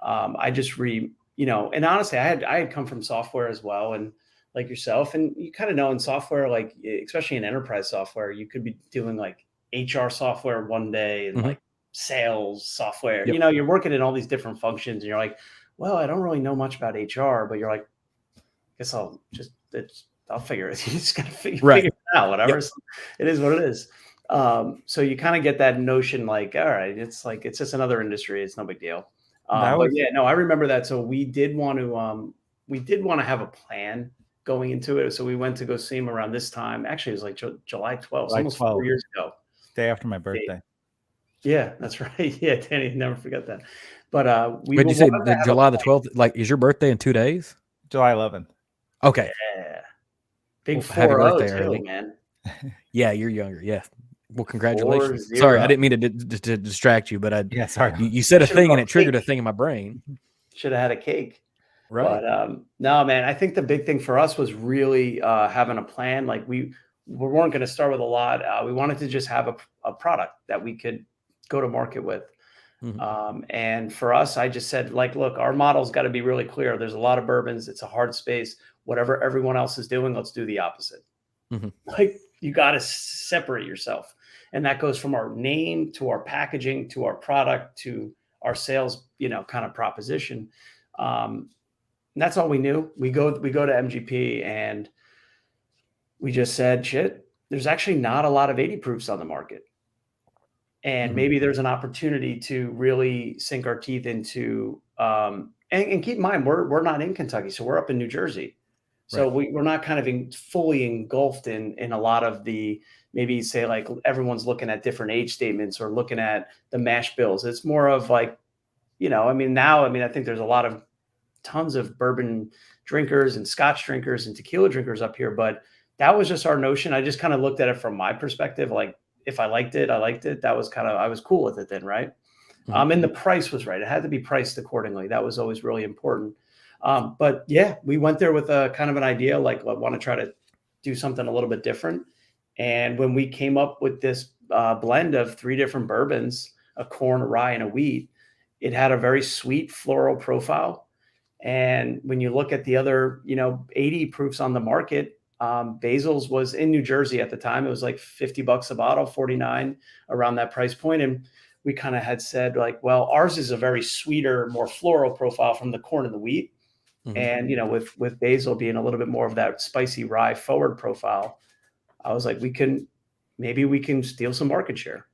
I just and honestly, I had come from software as well, and like yourself, and you kind of know in software, like especially in enterprise software, you could be doing like HR software one day and like sales software. Yep. You're working in all these different functions, and you're like, well, I don't really know much about HR, but you're like, I guess I'll figure it. You just gotta figure it out. Whatever. Yep. It is what it is. So you kind of get that notion, like, all right, it's just another industry. It's no big deal. But yeah, no, I remember that. So we did want to have a plan going into it. So we went to go see him around this time. Actually, it was like July 12th, almost 4 years ago. Day after my birthday. Yeah, that's right. Yeah, Danny, never forget that. But Wait, you say July the 12th? Like, is your birthday in 2 days? July 11th. Okay. Yeah. Big happy birthday too, early, man. Yeah, you're younger. Yeah. Well, congratulations. 4-0. Sorry, I didn't mean to distract you, but sorry. You said a thing and it triggered a thing in my brain. Should have had a cake. Right. But no, man, I think the big thing for us was really having a plan. Like we weren't going to start with a lot. We wanted to just have a product that we could go to market with. Mm-hmm. And for us, I just said, like, look, our model's got to be really clear. There's a lot of bourbons. It's a hard space. Whatever everyone else is doing, let's do the opposite. Mm-hmm. Like you got to separate yourself. And that goes from our name to our packaging, to our product, to our sales, kind of proposition. And that's all we knew. We go to MGP and we just said, shit, there's actually not a lot of 80 proofs on the market. And maybe there's an opportunity to really sink our teeth into, and keep in mind, we're not in Kentucky. So we're up in New Jersey. So we're not kind of fully engulfed in a lot of the, maybe say like everyone's looking at different age statements or looking at the mash bills. It's more of like, I think there's a lot of tons of bourbon drinkers and Scotch drinkers and tequila drinkers up here, but that was just our notion. I just kind of looked at it from my perspective. Like if I liked it, I liked it. That was I was cool with it then. Right. Mm-hmm. And the price was right. It had to be priced accordingly. That was always really important. But yeah, we went there with a kind of an idea, like I want to try to do something a little bit different. And when we came up with this blend of 3 different bourbons, a corn, a rye, and a wheat, it had a very sweet floral profile. And when you look at the other, 80 proofs on the market, Basil's was in New Jersey at the time. It was like $50 a bottle, 49 around that price point. And we kind of had said like, well, ours is a very sweeter, more floral profile from the corn and the wheat. Mhm. And, with Basil being a little bit more of that spicy rye forward profile, I was like, maybe we can steal some market share.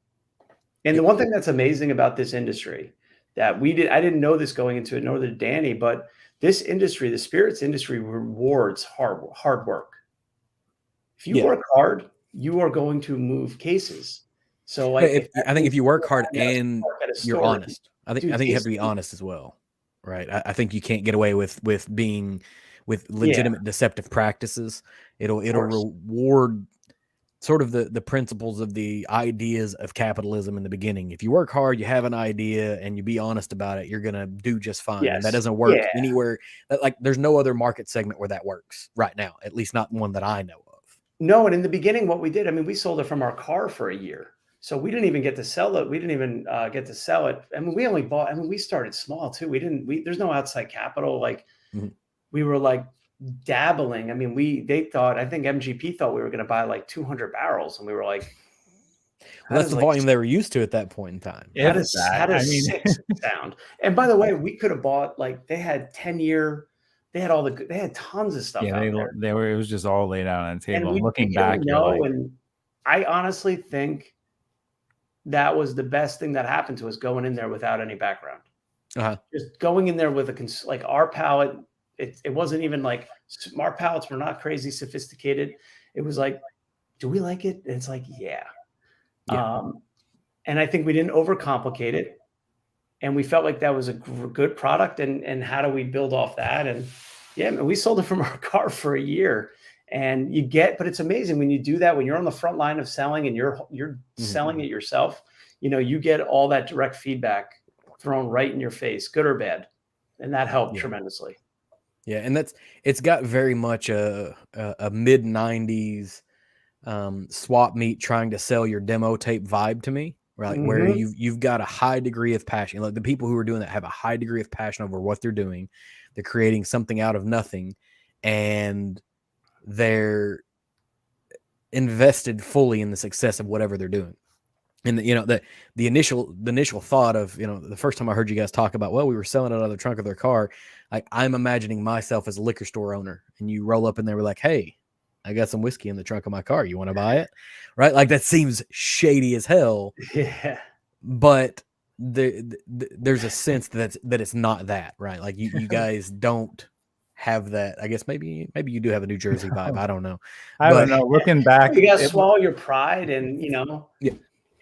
And the one thing that's amazing about this industry that I didn't know this going into it, nor did Danny, but this industry, the spirits industry, rewards hard work. If you work hard, you are going to move cases. So like, I think if you work hard and you're honest, I think you have to be honest as well, right? I think you can't get away with being with legitimate deceptive practices. It'll reward sort of the principles of the ideas of capitalism in the beginning. If you work hard, you have an idea, and you be honest about it, you're gonna do just fine. Yes. And that doesn't work anywhere. Like there's no other market segment where that works right now, at least not one that I know of. No, and in the beginning, what we did, I mean, we sold it from our car for a year. So we didn't even get to sell it. We didn't even get to sell it. I mean, we started small too. There's no outside capital. Like we were like dabbling. I mean, I think MGP thought we were going to buy like 200 barrels. And we were like, well, that's the volume they were used to at that point in time. How does 6 sound? And by the way, we could have bought, like, they had 10-year, they had tons of stuff. Yeah, it was just all laid out on the table. And looking back, and I honestly think that was the best thing that happened to us, going in there without any background. Just going in there with like our palate. It wasn't even like, our palates were not crazy sophisticated. It was like, do we like it? And it's like, yeah. And I think we didn't overcomplicate it. And we felt like that was a good product. And how do we build off that? And we sold it from our car for a year. And but it's amazing when you do that, when you're on the front line of selling and you're selling it yourself, you get all that direct feedback thrown right in your face, good or bad. And that helped tremendously. Yeah. And it's got very much a mid 90s swap meet trying to sell your demo tape vibe to me, right? Where you've got a high degree of passion. Like the people who are doing that have a high degree of passion over what they're doing. They're creating something out of nothing, and they're invested fully in the success of whatever they're doing. And the initial thought of, the first time I heard you guys talk about, well, we were selling it out of the trunk of their car. Like, I'm imagining myself as a liquor store owner, and you roll up in there, we're like, hey, I got some whiskey in the trunk of my car. You want to buy it? Right? Like, that seems shady as hell. Yeah. But there's a sense that it's not that, right? Like you guys don't have that. I guess maybe you do have a New Jersey vibe. I don't know. I don't know. Looking back, you gotta swallow your pride, and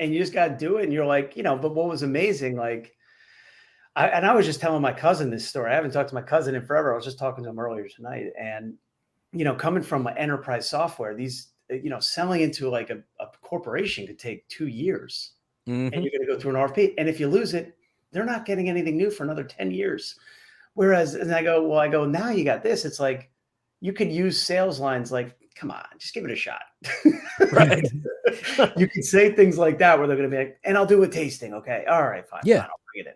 and you just gotta do it. And you're like, but what was amazing, like, I was just telling my cousin this story. I haven't talked to my cousin in forever. I was just talking to him earlier tonight, and coming from enterprise software, these, selling into like a corporation could take 2 years. And you're going to go through an RFP. And if you lose it, they're not getting anything new for another 10 years. Whereas, and I go, now you got this. It's like, you could use sales lines like, come on, just give it a shot. Right. You can say things like that where they're going to be like, and I'll do a tasting. Okay. All right, fine. Yeah. Fine, I'll bring it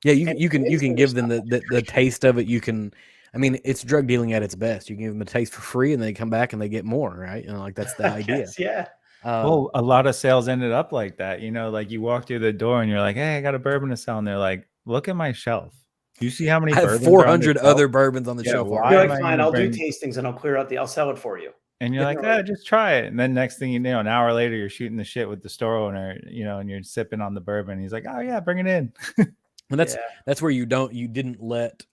in. Yeah. You can give them the taste of it. You can, I mean, it's drug dealing at its best. You can give them a taste for free, and they come back and they get more, right? Like, that's the idea. Yeah. Well, a lot of sales ended up like that. Like you walk through the door and you're like, hey, I got a bourbon to sell. And they're like, look at my shelf. Do you see how many I have 400 other bourbons on the shelf? You're like, fine, I'll do tastings and I'll sell it for you. And you're like, just try it. And then next thing you know, an hour later, you're shooting the shit with the store owner, and you're sipping on the bourbon. He's like, oh yeah, bring it in. And that's where you didn't let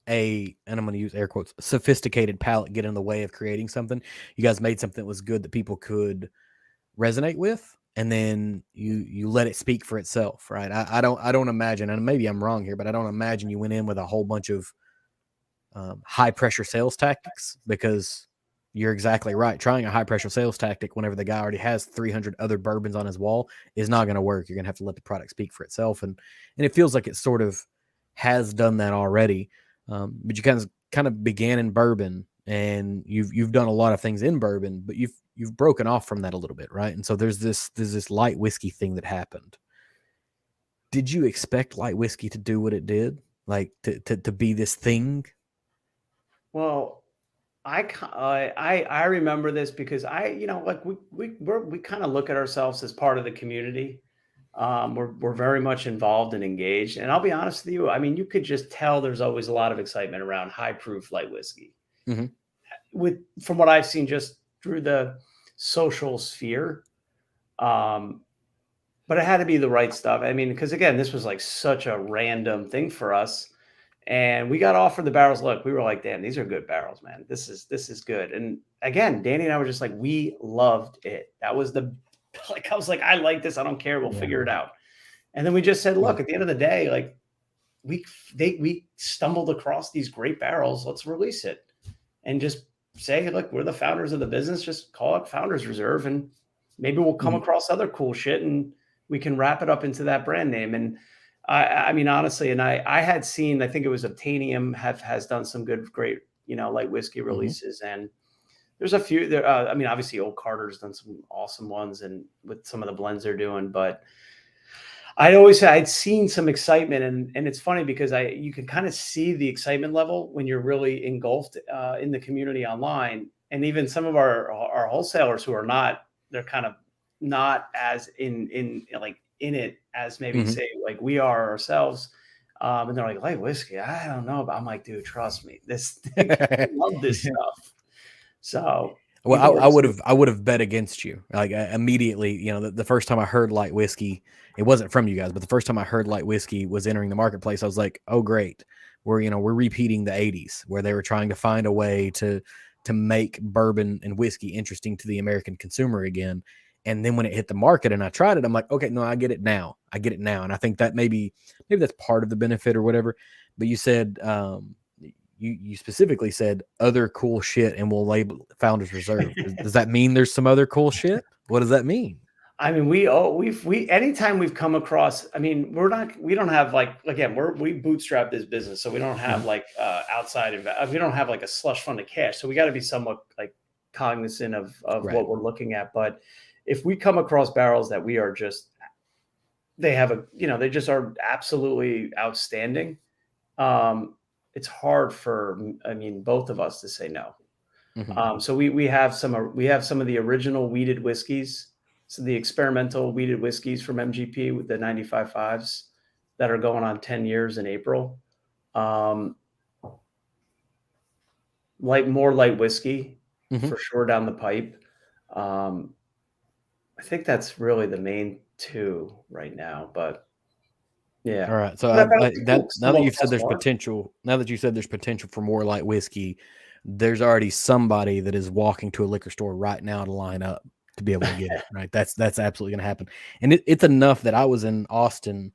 and I'm going to use air quotes, sophisticated palate get in the way of creating something. You guys made something that was good that people could resonate with, and then you let it speak for itself, right? I don't imagine, and maybe I'm wrong here, but I don't imagine you went in with a whole bunch of high pressure sales tactics, because you're exactly right. Trying a high pressure sales tactic whenever the guy already has 300 other bourbons on his wall is not going to work. You're going to have to let the product speak for itself, and it feels like it sort of has done that already. But you kind of began in bourbon, and you've done a lot of things in bourbon, but you've broken off from that a little bit, right? And so there's this light whiskey thing that happened. Did you expect light whiskey to do what it did? like to be this thing? Well, I remember this because like we kind of look at ourselves as part of the community. We're very much involved and engaged. And I'll be honest with you, I mean, you could just tell there's always a lot of excitement around high proof light whiskey. Mhm. From what I've seen just through the social sphere. But it had to be the right stuff. I mean, because again, this was like such a random thing for us. And we got offered the barrels. Look, we were like, damn, these are good barrels, man. This is good. And again, Danny and I were just like, we loved it. That was I was like, I like this. I don't care. We'll figure it out. And then we just said, look, at the end of the day, like we stumbled across these great barrels. Let's release it and just say, look, we're the founders of the business. Just call it Founders Reserve, and maybe we'll come across other cool shit, and we can wrap it up into that brand name. And I mean, honestly, and I had seen, I think it was Obtainium has done some great, light whiskey releases, and there's a few there. I mean, obviously Old Carter's done some awesome ones, and with some of the blends they're doing, but I'd seen some excitement, and it's funny because you can kind of see the excitement level when you're really engulfed in the community online, and even some of our wholesalers who are not, they're kind of not as in it as maybe say like we are ourselves, and they're like, light whiskey, I don't know, but I'm like, dude, trust me, I love this stuff. So. Well, I would have bet against you. Like immediately, the first time I heard light whiskey, it wasn't from you guys, but the first time I heard light whiskey was entering the marketplace, I was like, oh great, we're repeating the 80s where they were trying to find a way to make bourbon and whiskey interesting to the American consumer again. And then when it hit the market and I tried it, I'm like, okay, no, I get it now. And I think that maybe that's part of the benefit or whatever. But you said, you specifically said other cool shit, and we'll label Founders Reserve. Does that mean there's some other cool shit? What does that mean? I mean, anytime we've come across, I mean, we don't have like, again, we bootstrap this business. So we don't have like outside, we don't have like a slush fund of cash. So we got to be somewhat like cognizant of Right. what we're looking at. But if we come across barrels that we are just, they just are absolutely outstanding. It's hard for, I mean, both of us to say no. So we have some of the original wheated whiskeys. So the experimental wheated whiskeys from MGP with the 95.5s that are going on 10 years in April. More light whiskey for sure down the pipe. I think that's really the main two right now, but yeah. All right. So now that you said there's potential for more light whiskey, there's already somebody that is walking to a liquor store right now to line up to be able to get it. Right. That's absolutely going to happen. And it's enough that I was in Austin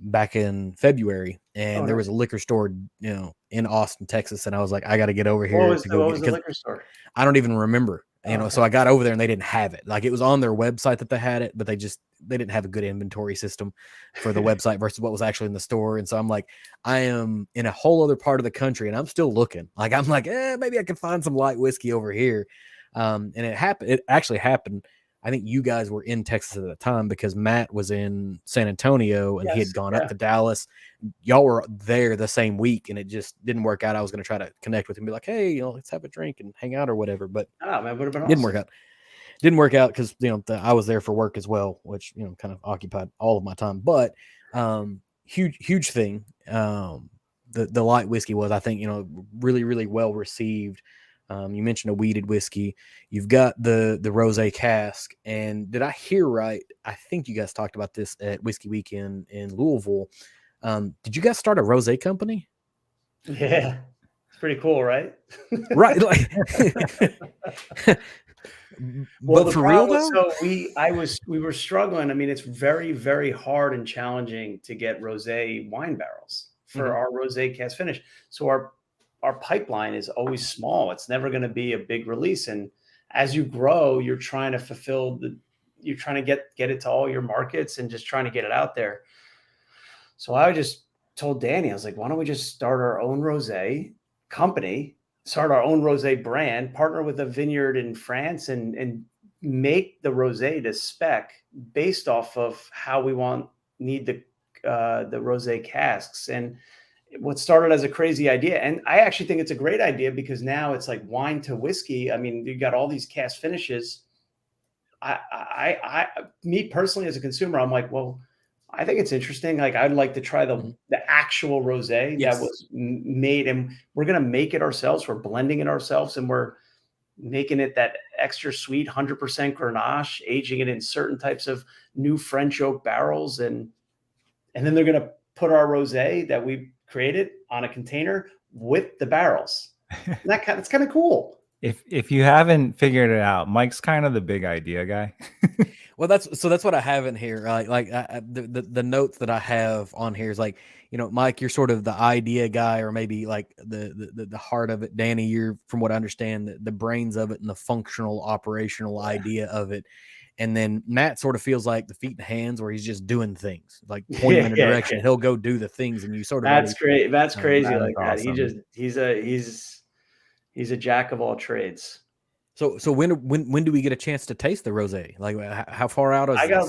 back in February, and there was a liquor store, in Austin, Texas, and I was like, I got to get over here. What was the liquor store? I don't even remember. So I got over there and they didn't have it. Like it was on their website that they had it, but they didn't have a good inventory system for the website versus what was actually in the store. And so I'm like, I am in a whole other part of the country and I'm still looking. Like, I'm like, maybe I can find some light whiskey over here. And it actually happened. I think you guys were in Texas at the time because Matt was in San Antonio and he had gone up to Dallas. Y'all were there the same week and it just didn't work out. I was going to try to connect with him and be like, hey, let's have a drink and hang out or whatever. But man, would have been awesome. Didn't work out because, I was there for work as well, which, kind of occupied all of my time. But huge thing. The light whiskey was, I think, really, really well received. You mentioned a wheated whiskey. You've got the rosé cask. And did I hear right? I think you guys talked about this at Whiskey Weekend in Louisville. Did you guys start a rosé company? Yeah. It's pretty cool, right? Right. Well, but for real though? So we were struggling. I mean, it's very, very hard and challenging to get rosé wine barrels for our rosé cask finish. So our pipeline is always small. It's never going to be a big release. And as you grow, you're trying to you're trying to get it to all your markets and just trying to get it out there. So I just told Danny, I was like, why don't we just start our own rosé company, start our own rosé brand, partner with a vineyard in France and make the rosé to spec based off of how we need the the rosé casks. And what started as a crazy idea, and I actually think it's a great idea because now it's like wine to whiskey. I mean, you got all these cask finishes. Me personally as a consumer, I'm like, well, I think it's interesting. Like, I'd like to try the actual rosé that was made, and we're gonna make it ourselves. We're blending it ourselves, and we're making it that extra sweet 100% Grenache, aging it in certain types of new French oak barrels, and then they're gonna put our rosé that we created on a container with the barrels. And that's kind of cool. If you haven't figured it out, Mike's kind of the big idea guy. Well, that's what I have in here. The notes that I have on here is like, Mike, you're sort of the idea guy, or maybe like the heart of it. Danny, you're, from what I understand, the brains of it and the functional operational idea of it. And then Matt sort of feels like the feet and hands, where he's just doing things, like pointing in a direction. He'll go do the things, and you sort of. That's great. That's crazy. That like that. awesome. He's a jack of all trades. So when do we get a chance to taste the rosé? Like, how far out is I got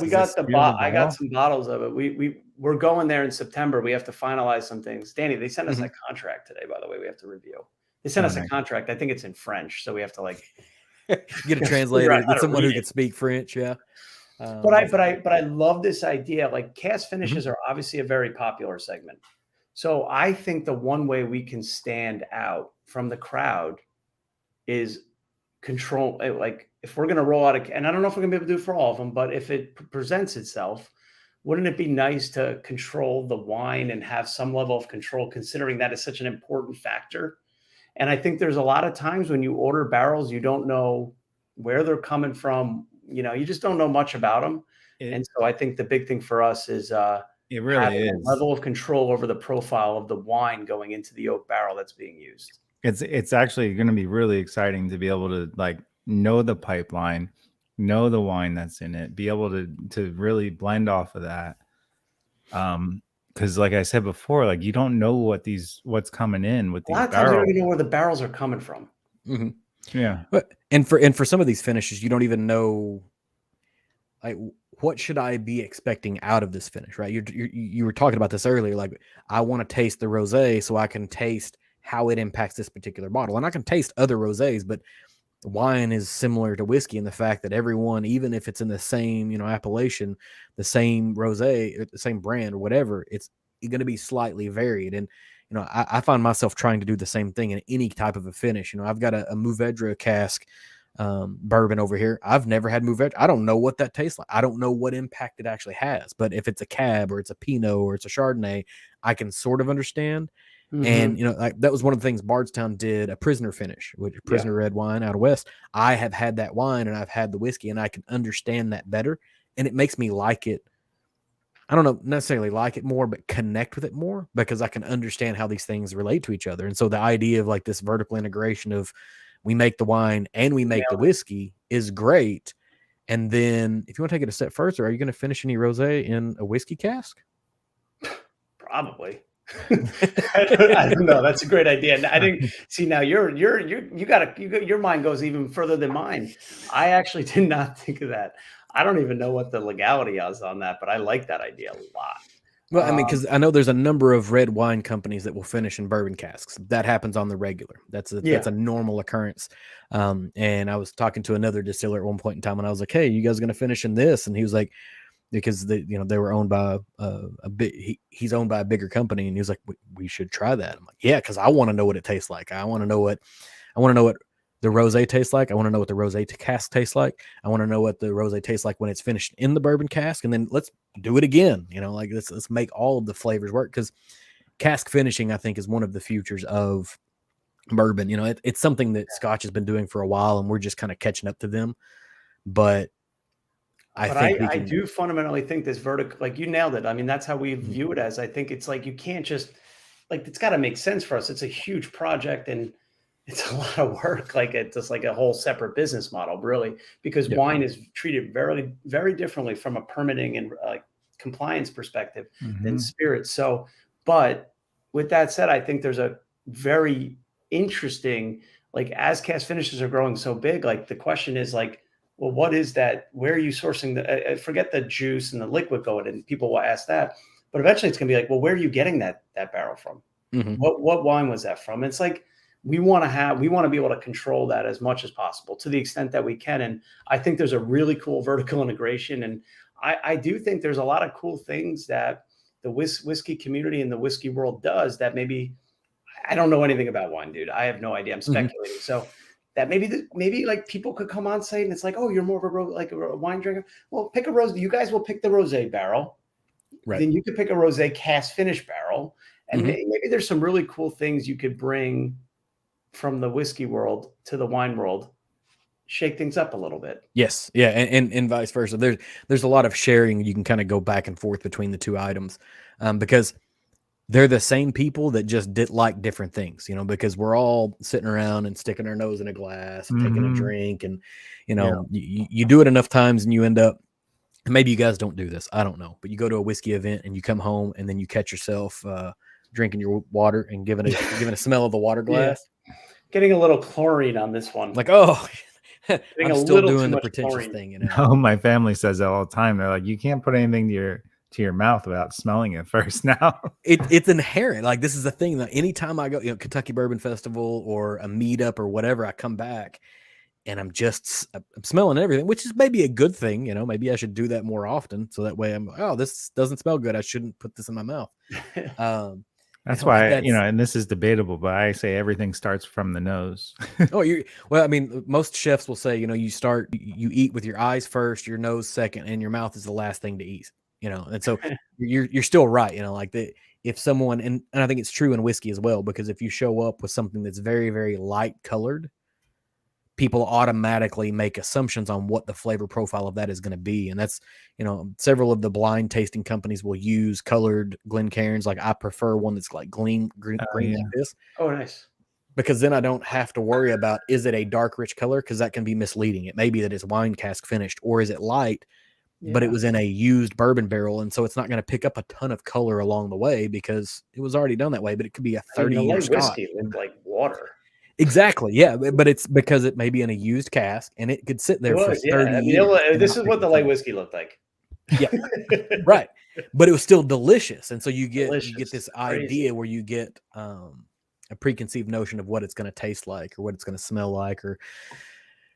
bottle? some bottles of it. We're going there in September. We have to finalize some things. Danny, they sent us a contract today, by the way. We have to review. They sent us a contract. I think it's in French, so we have to like get a translator, get someone who can speak French. Yeah. But I love this idea. Like, cask finishes are obviously a very popular segment. So I think the one way we can stand out from the crowd is control. Like, if we're going to roll out and I don't know if we're going to be able to do it for all of them, but if it presents itself, wouldn't it be nice to control the wine and have some level of control, considering that is such an important factor? And I think there's a lot of times when you order barrels, you don't know where they're coming from. You just don't know much about them. And so I think the big thing for us is it really is a level of control over the profile of the wine going into the oak barrel that's being used. It's actually going to be really exciting to be able to like know the pipeline, know the wine that's in it, be able to really blend off of that. Because like I said before, like, you don't know what's coming in with these barrels. A lot of times you don't even know where the barrels are coming from. Mm-hmm. Yeah. But for some of these finishes, you don't even know, like, what should I be expecting out of this finish, right? You were talking about this earlier. Like, I want to taste the rosé so I can taste how it impacts this particular bottle. And I can taste other rosés, but wine is similar to whiskey in the fact that everyone, even if it's in the same, appellation, the same rosé, the same brand or whatever, it's going to be slightly varied. And, I find myself trying to do the same thing in any type of a finish. I've got a Mourvedre cask bourbon over here. I've never had Mourvedre. I don't know what that tastes like. I don't know what impact it actually has. But if it's a Cab or it's a Pinot or it's a Chardonnay, I can sort of understand. Mm-hmm. And like, that was one of the things Bardstown did, a Prisoner finish, which Prisoner red wine out of West. I have had that wine and I've had the whiskey, and I can understand that better, and it makes me like it. I don't know necessarily like it more, but connect with it more, because I can understand how these things relate to each other. And so the idea of like this vertical integration of, we make the wine and we make the whiskey, is great. And then if you want to take it a step further, are you going to finish any rosé in a whiskey cask? Probably. I don't know. That's a great idea. I think, see, now your mind goes even further than mine. I actually did not think of that. I don't even know what the legality is on that, but I like that idea a lot. Well, I mean, because I know there's a number of red wine companies that will finish in bourbon casks. That happens on the regular. That's a normal occurrence. And I was talking to another distiller at one point in time, and I was like, "Hey, you guys are going to finish in this?" And he was like, because they were owned by he's owned by a bigger company, and he was like, we should try that. I'm like, yeah, because I want to know what it tastes like. I want to know what the rosé tastes like. I want to know what the rosé cask tastes like. I want to know what the rosé tastes like when it's finished in the bourbon cask, and then let's do it again. Like, let's make all of the flavors work, because cask finishing, I think, is one of the futures of bourbon. It's something that Scotch has been doing for a while, and we're just kind of catching up to them. But I do fundamentally think this vertical, like, you nailed it. I mean, that's how we view it as. I think it's like, you can't just, like, it's got to make sense for us. It's a huge project, and it's a lot of work. Like, it's just like a whole separate business model, really, because wine is treated very, very differently from a permitting and compliance perspective than spirits. So, but with that said, I think there's a very interesting, like, as cask finishes are growing so big, like, the question is like, well, what is that? Where are you sourcing forget the juice and the liquid going in? People will ask that. but eventually it's going to be like, well, where are you getting that barrel from? Mm-hmm. What wine was that from? It's like, we want to be able to control that as much as possible to the extent that we can. And I think there's a really cool vertical integration. And I do think there's a lot of cool things that the whiskey community and the whiskey world does that maybe, I don't know anything about wine, dude. I have no idea. I'm speculating. Mm-hmm. So that maybe like people could come on site and it's like, oh, you're more of a wine drinker. Well, pick a rose. You guys will pick the rosé barrel. Right. Then you could pick a rosé cask finish barrel. And mm-hmm. maybe there's some really cool things you could bring from the whiskey world to the wine world, shake things up a little bit. Yes. Yeah. And vice versa. There's a lot of sharing. You can kind of go back and forth between the two items because they're the same people that just did like different things, because we're all sitting around and sticking our nose in a glass and taking a drink. And, you do it enough times and you end up, maybe you guys don't do this, I don't know, but you go to a whiskey event and you come home and then you catch yourself drinking your water and giving a smell of the water glass. Yeah. Getting a little chlorine on this one. Like, oh, I'm still doing the pretentious chlorine. thing. No, my family says that all the time. They're like, you can't put anything to your mouth without smelling it first now. It's inherent. Like, this is the thing that anytime I go, Kentucky Bourbon Festival or a meetup or whatever, I come back and I'm smelling everything, which is maybe a good thing. Maybe I should do that more often. So that way I'm like, oh, this doesn't smell good. I shouldn't put this in my mouth. That's why, and this is debatable, but I say everything starts from the nose. Well, I mean, most chefs will say, you eat with your eyes first, your nose second, and your mouth is the last thing to eat, and so you're still right. If someone, and I think it's true in whiskey as well, because if you show up with something that's very, very light colored, people automatically make assumptions on what the flavor profile of that is going to be. And that's, several of the blind tasting companies will use colored Glencairns. Like, I prefer one that's like green like this. Oh, nice. Because then I don't have to worry about, is it a dark, rich color? Because that can be misleading. It may be that it's wine cask finished, or is it light, but it was in a used bourbon barrel. And so it's not going to pick up a ton of color along the way because it was already done that way, but it could be a 30-year Scotch. Whiskey looked like water. Exactly. Yeah. But it's because it may be in a used cask and it could sit there for 30 years. This is what the light whiskey looked like. Yeah. Right. But it was still delicious. And so you get this idea where you get a preconceived notion of what it's going to taste like or what it's going to smell like or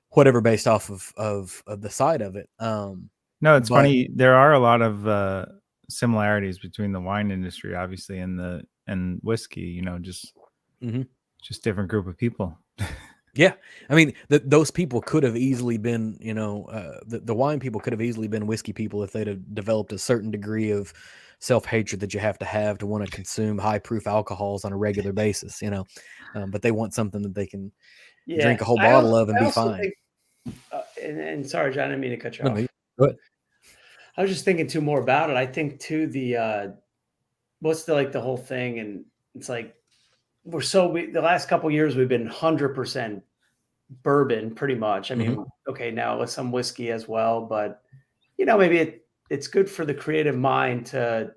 whatever based off of the side of it. No, it's funny. There are a lot of similarities between the wine industry, obviously, and whiskey, just different group of people. Yeah. I mean, those people could have easily been, the wine people could have easily been whiskey people if they'd have developed a certain degree of self-hatred that you have to want to consume high proof alcohols on a regular basis, but they want something that they can drink a whole bottle of and be fine. Think, and sorry, John, I didn't mean to cut you off. Go ahead. I was just thinking too more about it. I think too, what's the whole thing. And it's like, the last couple of years we've been 100% bourbon pretty much. I mean, okay, now with some whiskey as well, but maybe it's good for the creative mind to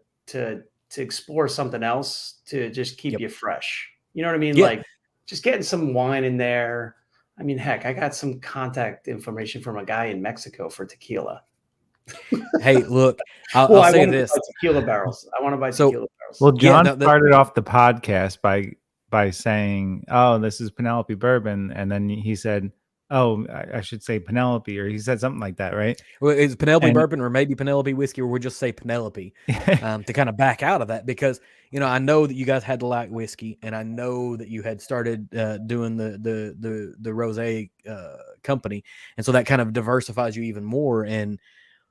explore something else to just keep you fresh. You know what I mean? Yeah. Like just getting some wine in there. I mean, heck, I got some contact information from a guy in Mexico for tequila. Hey, look, I'll say this: tequila barrels. I want to buy tequila barrels. Well, John started off the podcast by saying, "Oh, this is Penelope bourbon," and then he said, "Oh, I should say Penelope," or he said something like that, right? Well, it's Penelope bourbon, or maybe Penelope whiskey, or we'll just say Penelope to kind of back out of that because I know that you guys had to like whiskey, and I know that you had started doing the rosé company, and so that kind of diversifies you even more. And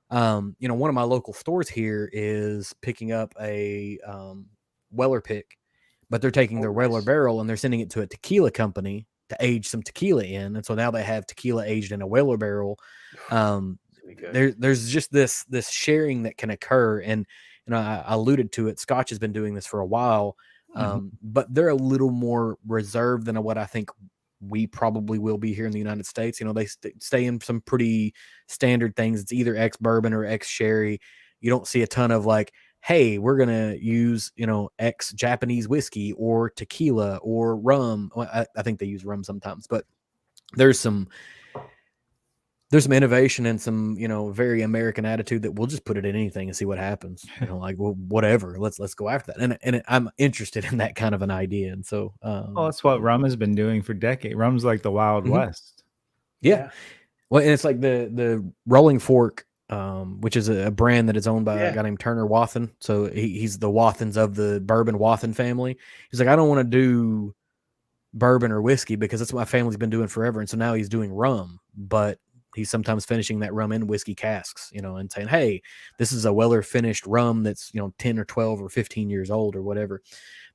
one of my local stores here is picking up a Weller pick. But they're taking their Weller barrel and they're sending it to a tequila company to age some tequila in. And so now they have tequila aged in a Weller barrel. There's just this sharing that can occur. And, I alluded to it. Scotch has been doing this for a while, but they're a little more reserved than what I think we probably will be here in the United States. They stay in some pretty standard things. It's either ex-bourbon or ex-sherry. You don't see a ton of like, hey, we're going to use, X Japanese whiskey or tequila or rum. Well, I think they use rum sometimes, but there's some there's some innovation and some, very American attitude that we'll just put it in anything and see what happens. Like, well, whatever, let's go after that. And I'm interested in that kind of an idea. And so, Well, that's what rum has been doing for decades. Rum's like the Wild West. Yeah. Well, and it's like the Rolling Fork, which is a brand that is owned by a guy named Turner Wathen. So he's the Wathens of the bourbon Wathen family. He's like, I don't want to do bourbon or whiskey because that's what my family's been doing forever. And so now he's doing rum, but he's sometimes finishing that rum in whiskey casks, and saying, hey, this is a Weller finished rum that's, 10 or 12 or 15 years old or whatever.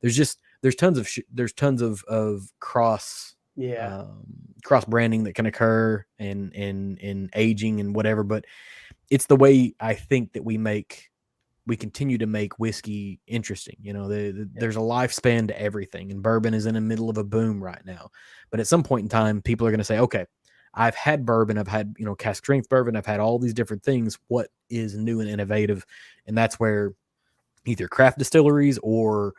There's tons of cross branding that can occur in aging and whatever, but it's the way I think that we continue to make whiskey interesting. There's a lifespan to everything, and bourbon is in the middle of a boom right now. But at some point in time, people are going to say, okay, I've had bourbon, I've had, cask strength bourbon, I've had all these different things. What is new and innovative? And that's where either craft distilleries or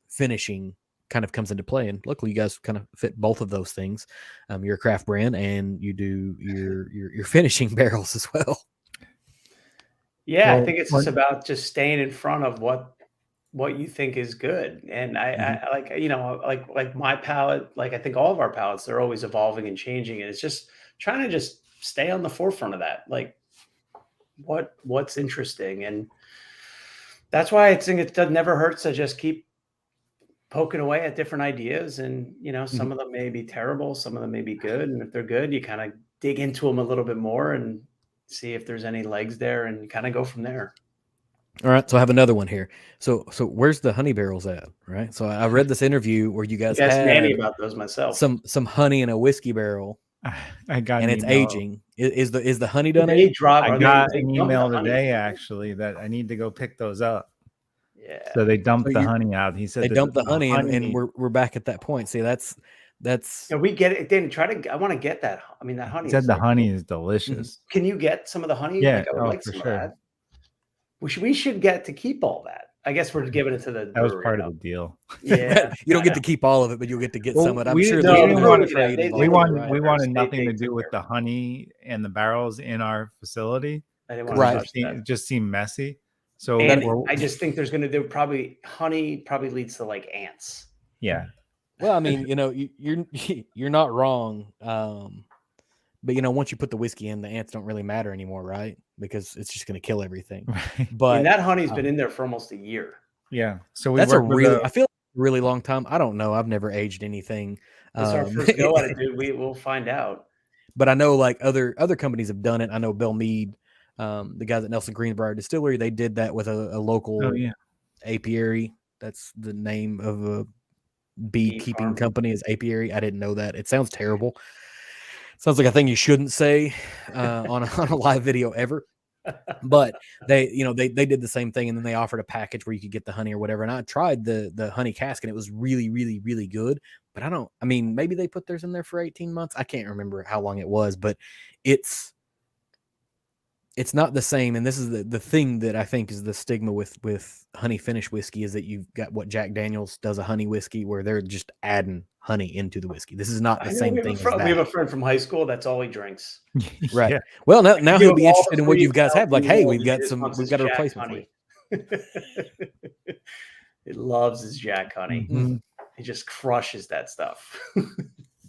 finishing kind of comes into play. And luckily you guys kind of fit both of those things. You're a craft brand and you do your finishing barrels as well. Yeah, I think it's just about just staying in front of what you think is good. And I like, like my palate, like I think all of our palates, they're always evolving and changing. And it's just trying to just stay on the forefront of that. Like what's interesting. And that's why I think it never hurts to just keep poking away at different ideas. And, some of them may be terrible, some of them may be good. And if they're good, you kind of dig into them a little bit more and see if there's any legs there and kind of go from there. All right. So I have another one here. So where's the honey barrels at? Right. So I read this interview where you guys had Manny about those myself. Some honey in a whiskey barrel. I got and it's aging. Is the honey done? I got an email today actually that I need to go pick those up. Yeah. So they dumped the honey out. He said they dumped the honey, and we're back at that point. See, that's. Yeah, we get it. Then I want to get that. I mean, that honey. He said the honey is delicious. Can you get some of the honey? Yeah, I would like some of that. We should get to keep all that. I guess we're giving it to the. That was part of the deal. Yeah, you don't get to keep all of it, but you'll get to get some of it. I'm sure we wanted nothing to do with the honey and the barrels in our facility. I didn't want to touch that. It just seemed messy. So I just think there probably honey leads to like ants. Yeah. Well, I mean, you're not wrong. But once you put the whiskey in, the ants don't really matter anymore, right? Because it's just going to kill everything. Right. But that honey's been in there for almost a year. Yeah. So that's I feel like a really long time. I don't know. I've never aged anything. It's our first go at it, dude. We'll find out. But I know like other companies have done it. I know Bell Mead, the guys at Nelson Greenbrier Distillery, they did that with a local apiary. That's the name of a beekeeping company, is apiary. I didn't know that. It sounds terrible. Sounds like a thing you shouldn't say on a live video ever. But they did the same thing, and then they offered a package where you could get the honey or whatever. And I tried the honey cask, and it was really, really, really good. But maybe they put theirs in there for 18 months. I can't remember how long it was, but it's not the same. And this is the thing that I think is the stigma with honey finished whiskey, is that you've got what Jack Daniels does, a honey whiskey where they're just adding honey into the whiskey. This is not the same thing. We have a friend from high school. That's all he drinks. Right. Yeah. Well, now he'll be interested in what you guys have. Like, hey, we've got a replacement honey. He loves his Jack honey. Mm-hmm. He just crushes that stuff.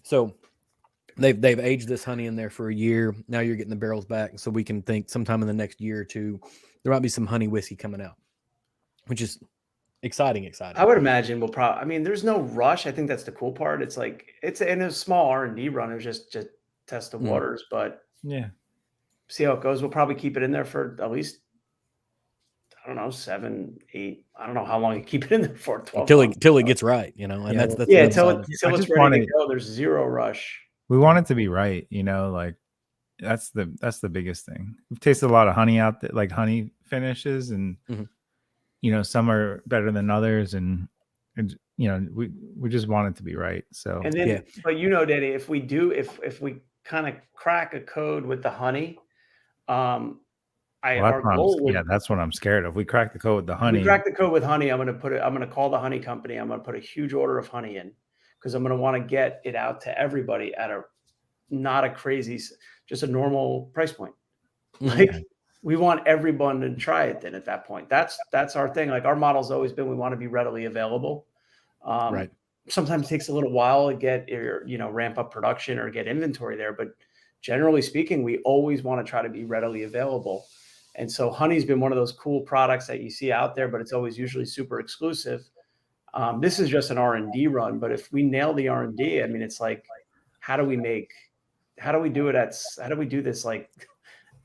So they've aged this honey in there for a year. Now you're getting the barrels back, so we can think sometime in the next year or two there might be some honey whiskey coming out, which is exciting. I would imagine we'll probably. I mean, there's no rush. I think that's the cool part. It's like it's in a small R&D run. It's just test the waters, but see how it goes. We'll probably keep it in there for at least, I don't know, 7, 8. I don't know how long you keep it in there for. 12 until it gets right, And that's until it's ready to go. There's zero rush. We want it to be right, like that's the biggest thing. We've tasted a lot of honey out there, like honey finishes, and some are better than others, and we just want it to be right. So and then, but Danny, if we kind of crack a code with the honey, our goal would, that's what I'm scared of. We crack the code with the honey. We crack the code with honey. I'm going to call the honey company. I'm going to put a huge order of honey in, because I'm going to want to get it out to everybody at not a crazy, just a normal price point. Mhm. Like we want everyone to try it then at that point. That's our thing. Like our model's always been, we want to be readily available. Right. Sometimes it takes a little while to get your, ramp up production or get inventory there. But generally speaking, we always want to try to be readily available. And so honey's been one of those cool products that you see out there, but it's always usually super exclusive. This is just an R&D run, but if we nail the R&D, I mean, it's like, how do we do this? Like,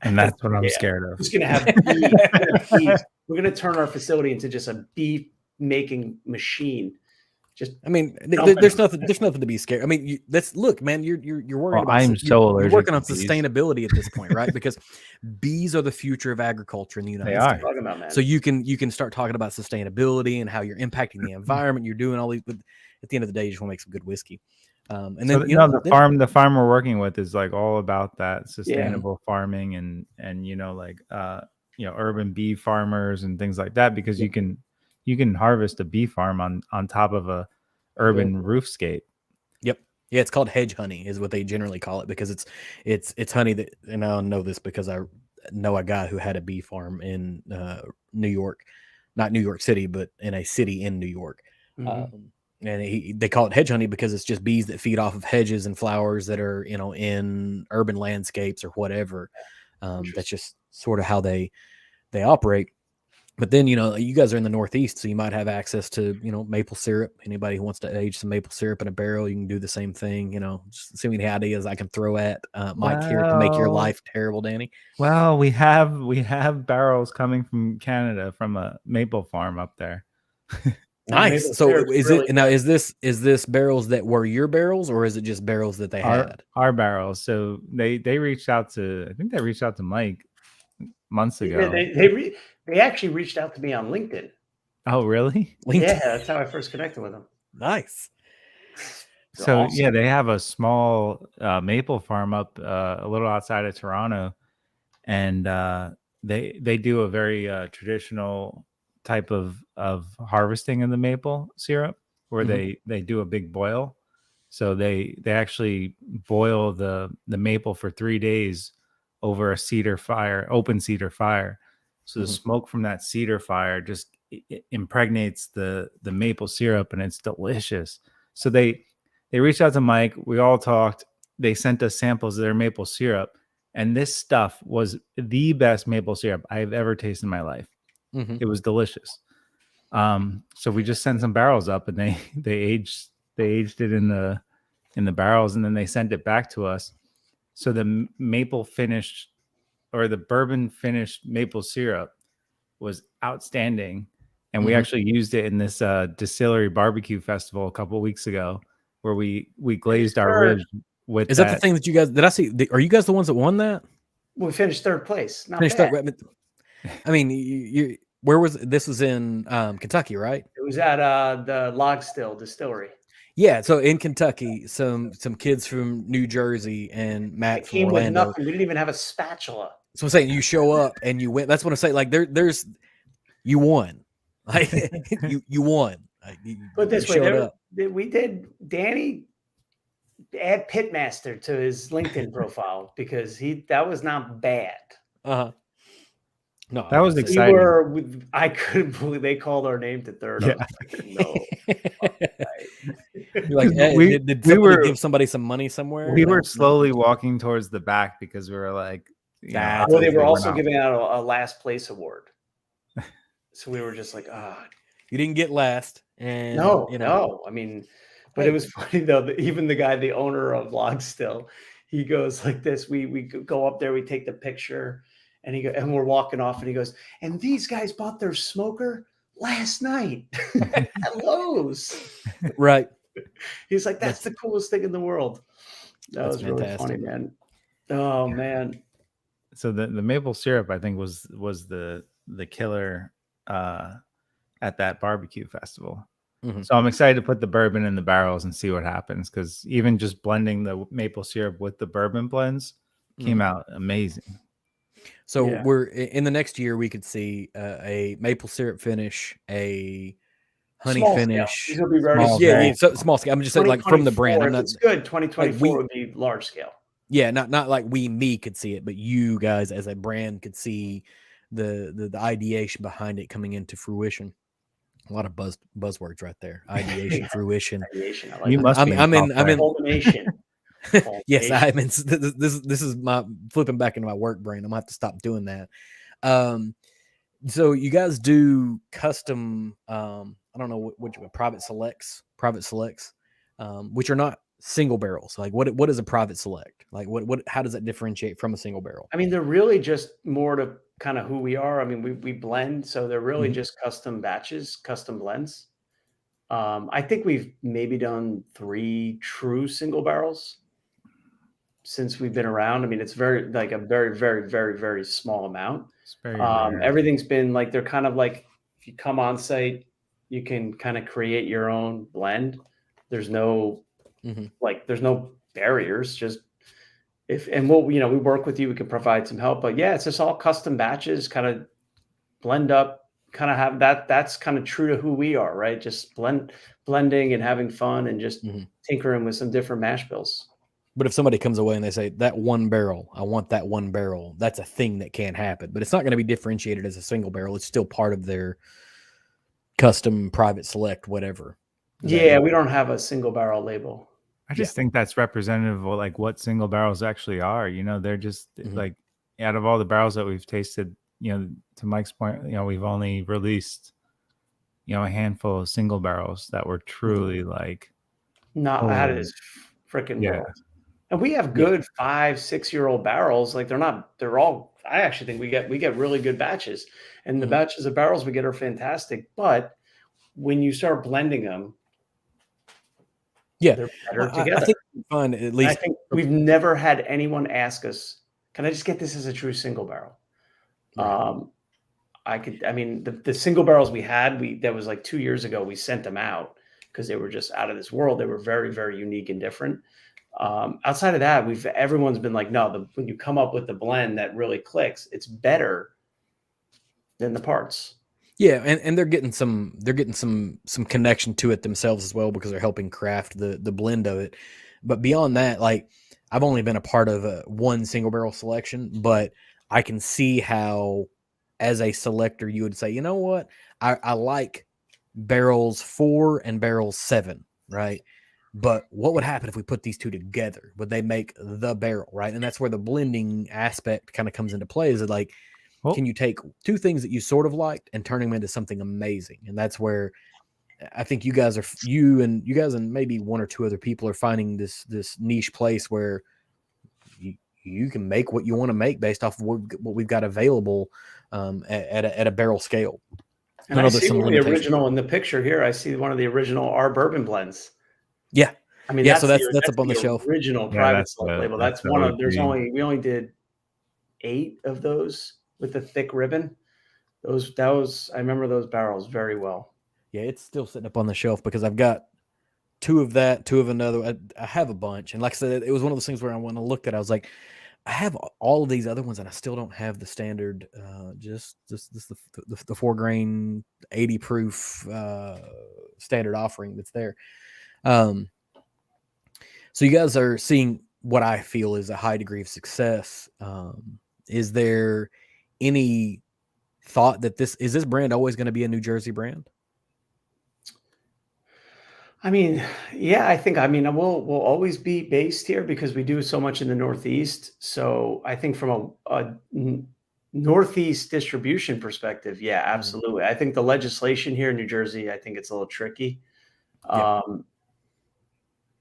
And that's what I'm scared of. Who's going to have bees? We're going to turn our facility into just a bee making machine. I mean, there's nothing to be scared. I mean, look, man, you're worried about. You're working on sustainability at this point, right? Because bees are the future of agriculture in the United States. Talking about, man. So you can start talking about sustainability and how you're impacting the environment. You're doing all these, but at the end of the day, you just want to make some good whiskey. And then the farm we're working with is like all about that sustainable farming and like urban bee farmers and things like that, because you can harvest a bee farm on top of a urban roofscape. Yep. Yeah, it's called hedge honey is what they generally call it, because it's honey that, and I know this because I know a guy who had a bee farm in New York, not New York City, but in a city in New York. Mm-hmm. And they call it hedge honey because it's just bees that feed off of hedges and flowers that are, in urban landscapes or whatever. That's just sort of how they operate. But then, you guys are in the Northeast, so you might have access to, maple syrup. Anybody who wants to age some maple syrup in a barrel, you can do the same thing. Just see any ideas I can throw at Mike here to make your life terrible, Danny. Well, we have barrels coming from Canada from a maple farm up there. Nice. So is this barrels that were your barrels, or is it just barrels that they had? Our barrels. So they reached out to, I think they reached out to Mike months ago. Yeah, they actually reached out to me on LinkedIn. Oh, really? LinkedIn. Yeah, that's how I first connected with them. Nice. So awesome. Yeah, they have a small maple farm up a little outside of Toronto, and they do a very traditional type of harvesting in the maple syrup, where they do a big boil. So they actually boil the maple for 3 days over a open cedar fire. So the smoke from that cedar fire just impregnates the maple syrup, and it's delicious. So they reached out to Mike. We all talked. They sent us samples of their maple syrup, and this stuff was the best maple syrup I've ever tasted in my life. Mm-hmm. It was delicious. So we just sent some barrels up, and they aged it in the barrels, and then they sent it back to us. So the maple finished, or the bourbon finished maple syrup was outstanding. And we actually used it in this distillery barbecue festival a couple of weeks ago, where we glazed our ribs with. Is that the thing that you guys, did I see? Are you guys the ones that won that? We finished third place. Not bad. I mean, where was this? Was in Kentucky, right? It was at the Log Still Distillery. Yeah, so in Kentucky, some kids from New Jersey and Matt from Orlando. With nothing. We didn't even have a spatula. So I'm saying you show up and you win. That's what I'm saying. Like you won. Like you won. Put this way, we did. Danny add Pitmaster to his LinkedIn profile because that was not bad. No, that was exciting. I couldn't believe they called our name to third. Yeah. You're like, hey, did somebody give somebody some money somewhere? We were slowly walking towards the back because we were like, well, they were also giving out a last place award. So we were just like, you didn't get last. And no. I mean, but it was funny though. Even the owner of Log Still, he goes like this. We go up there, we take the picture, and we're walking off, and he goes, and these guys bought their smoker last night at Lowe's. Right. He's like, that's the coolest thing in the world. That was fantastic. Really funny, man. Oh man. So the maple syrup, I think, was the killer at that barbecue festival. Mm-hmm. So I'm excited to put the bourbon in the barrels and see what happens, because even just blending the maple syrup with the bourbon blends came out amazing. So we're in the next year, we could see a maple syrup finish, a honey small finish. Scale. These will be very small scale. I'm just saying, like, from the brand. If it's good, 2024 would be large scale. Yeah, not like me could see it, but you guys as a brand could see the ideation behind it coming into fruition. A lot of buzzwords right there. Ideation, fruition. Ideation, I You like must that. be in I'm in. Culmination. Yes, Culmination. I'm in. This is my flipping back into my work brain. I'm gonna have to stop doing that. So you guys do custom. I don't know what private selects, which are not single barrels. Like what is a private select? Like what how does that differentiate from a single barrel? I mean, they're really just more to kind of who we are. I mean, we blend, so they're really Mhm. just custom batches, custom blends. I think we've maybe done 3 true single barrels since we've been around. I mean, it's very like a very, very, very, very small amount. It's very rare. Everything's been like they're kind of like if you come on site, you can kind of create your own blend. There's no Mhm. there's no barriers. Just if and we'll we work with you. We can provide some help. But yeah, it's just all custom batches, kind of blend up, kind of have that. That's kind of true to who we are, right? Just blending and having fun and just Mhm. tinkering with some different mash bills. But if somebody comes away and they say that one barrel, I want that one barrel, that's a thing that can happen. But it's not going to be differentiated as a single barrel. It's still part of their custom private select, whatever. Yeah, we don't have a single barrel label. I just think that's representative of like what single barrels actually are. You know, they're just like out of all the barrels that we've tasted, you know, to Mike's point, you know, we've only released, you know, a handful of single barrels that were truly like not out of this freaking world. And we have good 5-6-year-old barrels. Like they're all I actually think we get really good batches. And the batches of barrels we get are fantastic. But when you start blending them, they're better together. I think you find at least I think we've never had anyone ask us, can I just get this as a true single barrel? Right. I mean, the single barrels we had, that was like 2 years ago, we sent them out because they were just out of this world. They were very, very unique and different. Outside of that, everyone's been like, no, when you come up with the blend that really clicks, it's better than the parts. Yeah, and they're getting some connection to it themselves as well because they're helping craft the blend of it. But beyond that, like I've only been a part of one single barrel selection, but I can see how as a selector you would say, you know what, I like barrels 4 and barrels 7, right? But what would happen if we put these two together? Would they make the barrel, right? And that's where the blending aspect kind of comes into play. Is it like, can you take two things that you sort of liked and turn them into something amazing? And that's where I think you guys and maybe one or two other people are finding this niche place where you can make what you want to make based off of what we've got available at a barrel scale. And I see one of the original in the picture here. I see one of the original R bourbon blends. Yeah. I mean, that's up on the shelf. Original private select label. That's one of. We only did 8 of those with the thick ribbon. I remember those barrels very well. Yeah, it's still sitting up on the shelf because I've got 2 of that, 2 of another. I have a bunch, and like I said, it was one of those things where when I looked at it, I was like, I have all of these other ones, and I still don't have the standard, just the 4 grain 80 proof standard offering that's there. So you guys are seeing what I feel is a high degree of success. Is there any thought that this brand always going to be a New Jersey brand? I mean, yeah, I think, we'll always be based here because we do so much in the Northeast. So I think from a Northeast distribution perspective, yeah, absolutely. I think the legislation here in New Jersey, I think it's a little tricky. Yeah.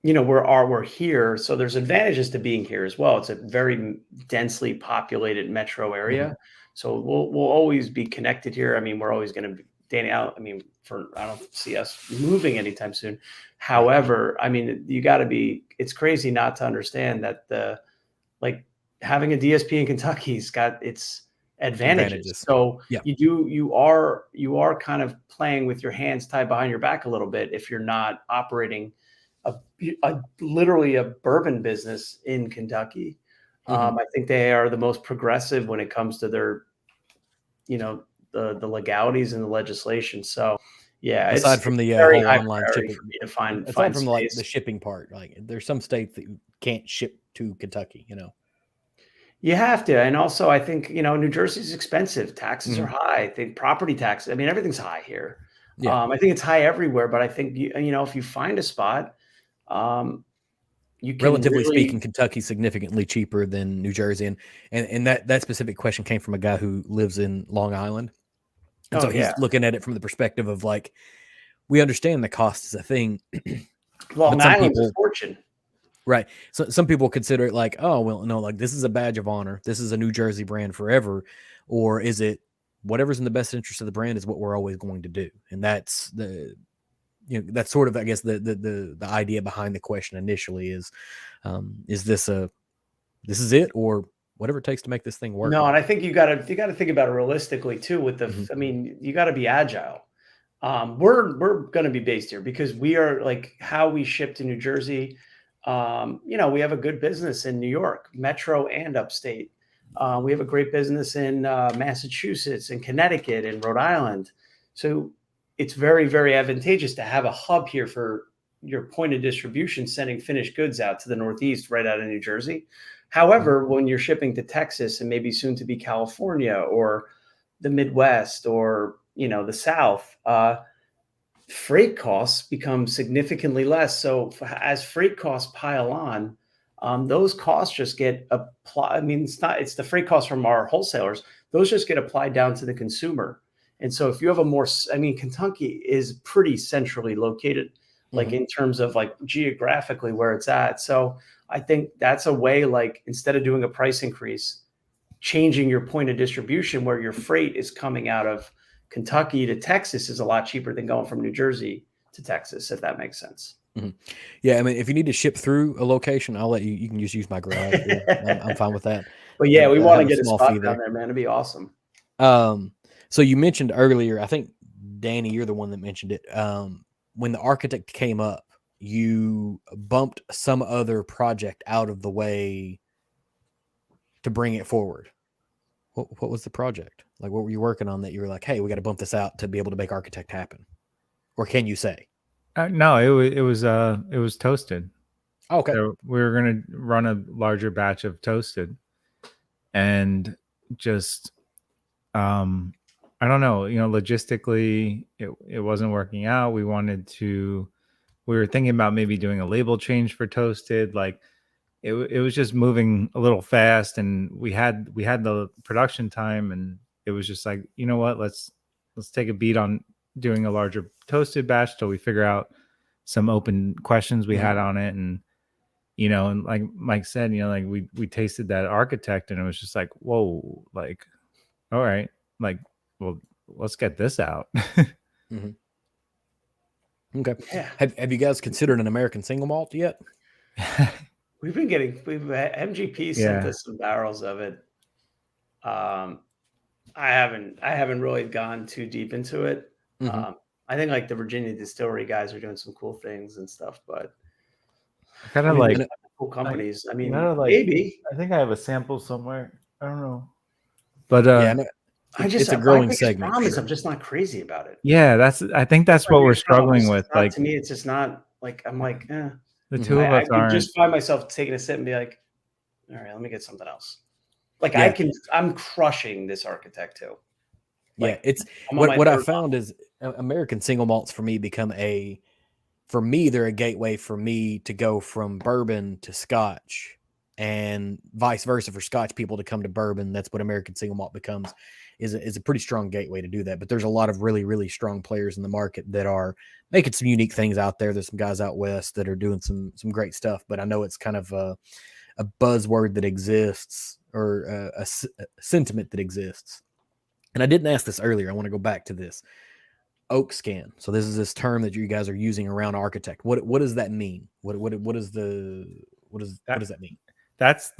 We're here, so there's advantages to being here as well. It's a very densely populated metro area. So we'll always be connected here. I mean, we're always going to be Danny out. I mean, I don't see us moving anytime soon. However, I mean, it's crazy not to understand that having a DSP in Kentucky's got its advantages. So you are kind of playing with your hands tied behind your back a little bit if you're not operating literally a bourbon business in Kentucky. I think they are the most progressive when it comes to their, the legalities and the legislation. So, yeah, aside from the whole online shipping, to find from like the shipping part, like there's some states that you can't ship to Kentucky, you know? You have to. And also, I think, New Jersey's expensive. Taxes are high. I think property taxes, I mean, everything's high here. Yeah. I think it's high everywhere, but I think, if you find a spot, you can Relatively really, speaking, Kentucky's significantly cheaper than New Jersey. And that specific question came from a guy who lives in Long Island. And so he's looking at it from the perspective of like, we understand the cost is a thing. Long but some Island's people, a fortune. right. So some people consider it like, oh, well, no, like this is a badge of honor. This is a New Jersey brand forever. Or is it whatever's in the best interest of the brand is what we're always going to do? And that's that's sort of, I guess, the idea behind the question initially is this is it, or whatever it takes to make this thing work? No, and I think you got to think about it realistically too. With Mhm. I mean, you got to be agile. We're going to be based here because we are like how we ship to New Jersey. We have a good business in New York, Metro and Upstate. We have a great business in Massachusetts and Connecticut and Rhode Island. So it's very, very advantageous to have a hub here for your point of distribution, sending finished goods out to the Northeast right out of New Jersey. However, when you're shipping to Texas and maybe soon to be California or the Midwest or the South, freight costs become significantly less. So as freight costs pile on, those costs just get applied. I mean, it's the freight costs from our wholesalers. Those just get applied down to the consumer. And so if you have Kentucky is pretty centrally located, like in terms of like geographically where it's at. So I think that's a way, like instead of doing a price increase, changing your point of distribution where your freight is coming out of Kentucky to Texas is a lot cheaper than going from New Jersey to Texas, if that makes sense. Mm-hmm. Yeah, I mean, if you need to ship through a location, I'll let you. You can just use my garage. I'm fine with that. But yeah, we want to get a small spot fee down there, man. It'd be awesome. So you mentioned earlier, I think Danny, you're the one that mentioned it. When the architect came up, you bumped some other project out of the way to bring it forward. What was the project? Like, what were you working on that you were like, hey, we got to bump this out to be able to make architect happen? Or can you say? No, it was toasted. Okay. So we were going to run a larger batch of toasted, and just I don't know, logistically it wasn't working out. We were thinking about maybe doing a label change for toasted. Like it was just moving a little fast, and we had the production time, and it was just like, you know what, let's take a beat on doing a larger toasted batch till we figure out some open questions we had on it. And and like Mike said, like we tasted that architect, and it was just like, whoa, like, all right, like, well, let's get this out. Mm-hmm. Okay. Yeah. Have you guys considered an American single malt yet? MGP sent us some barrels of it. I haven't really gone too deep into it. Mm-hmm. I think like the Virginia distillery guys are doing some cool things and stuff, but kind of like cool companies. Maybe I think I have a sample somewhere. I don't know, but it's a growing segment. Sure. I'm just not crazy about it. Yeah, I think that's what we're struggling with. Like, to me, it's just not like I'm like, the two of us I just find myself taking a sip and be like, all right, let me get something else. Like I'm crushing this architect too. Like, yeah, it's what I found is American single malts for me become they're a gateway for me to go from bourbon to Scotch, and vice versa for Scotch people to come to bourbon. That's what American single malt becomes, is a pretty strong gateway to do that. But there's a lot of really, really strong players in the market that are making some unique things out there. There's some guys out west that are doing some great stuff, but I know it's kind of a buzzword that exists, or a sentiment that exists. And I didn't ask this earlier. I want to go back to this. Oak scan. So this is this term that you guys are using around architect. What does that mean? What does that mean? That's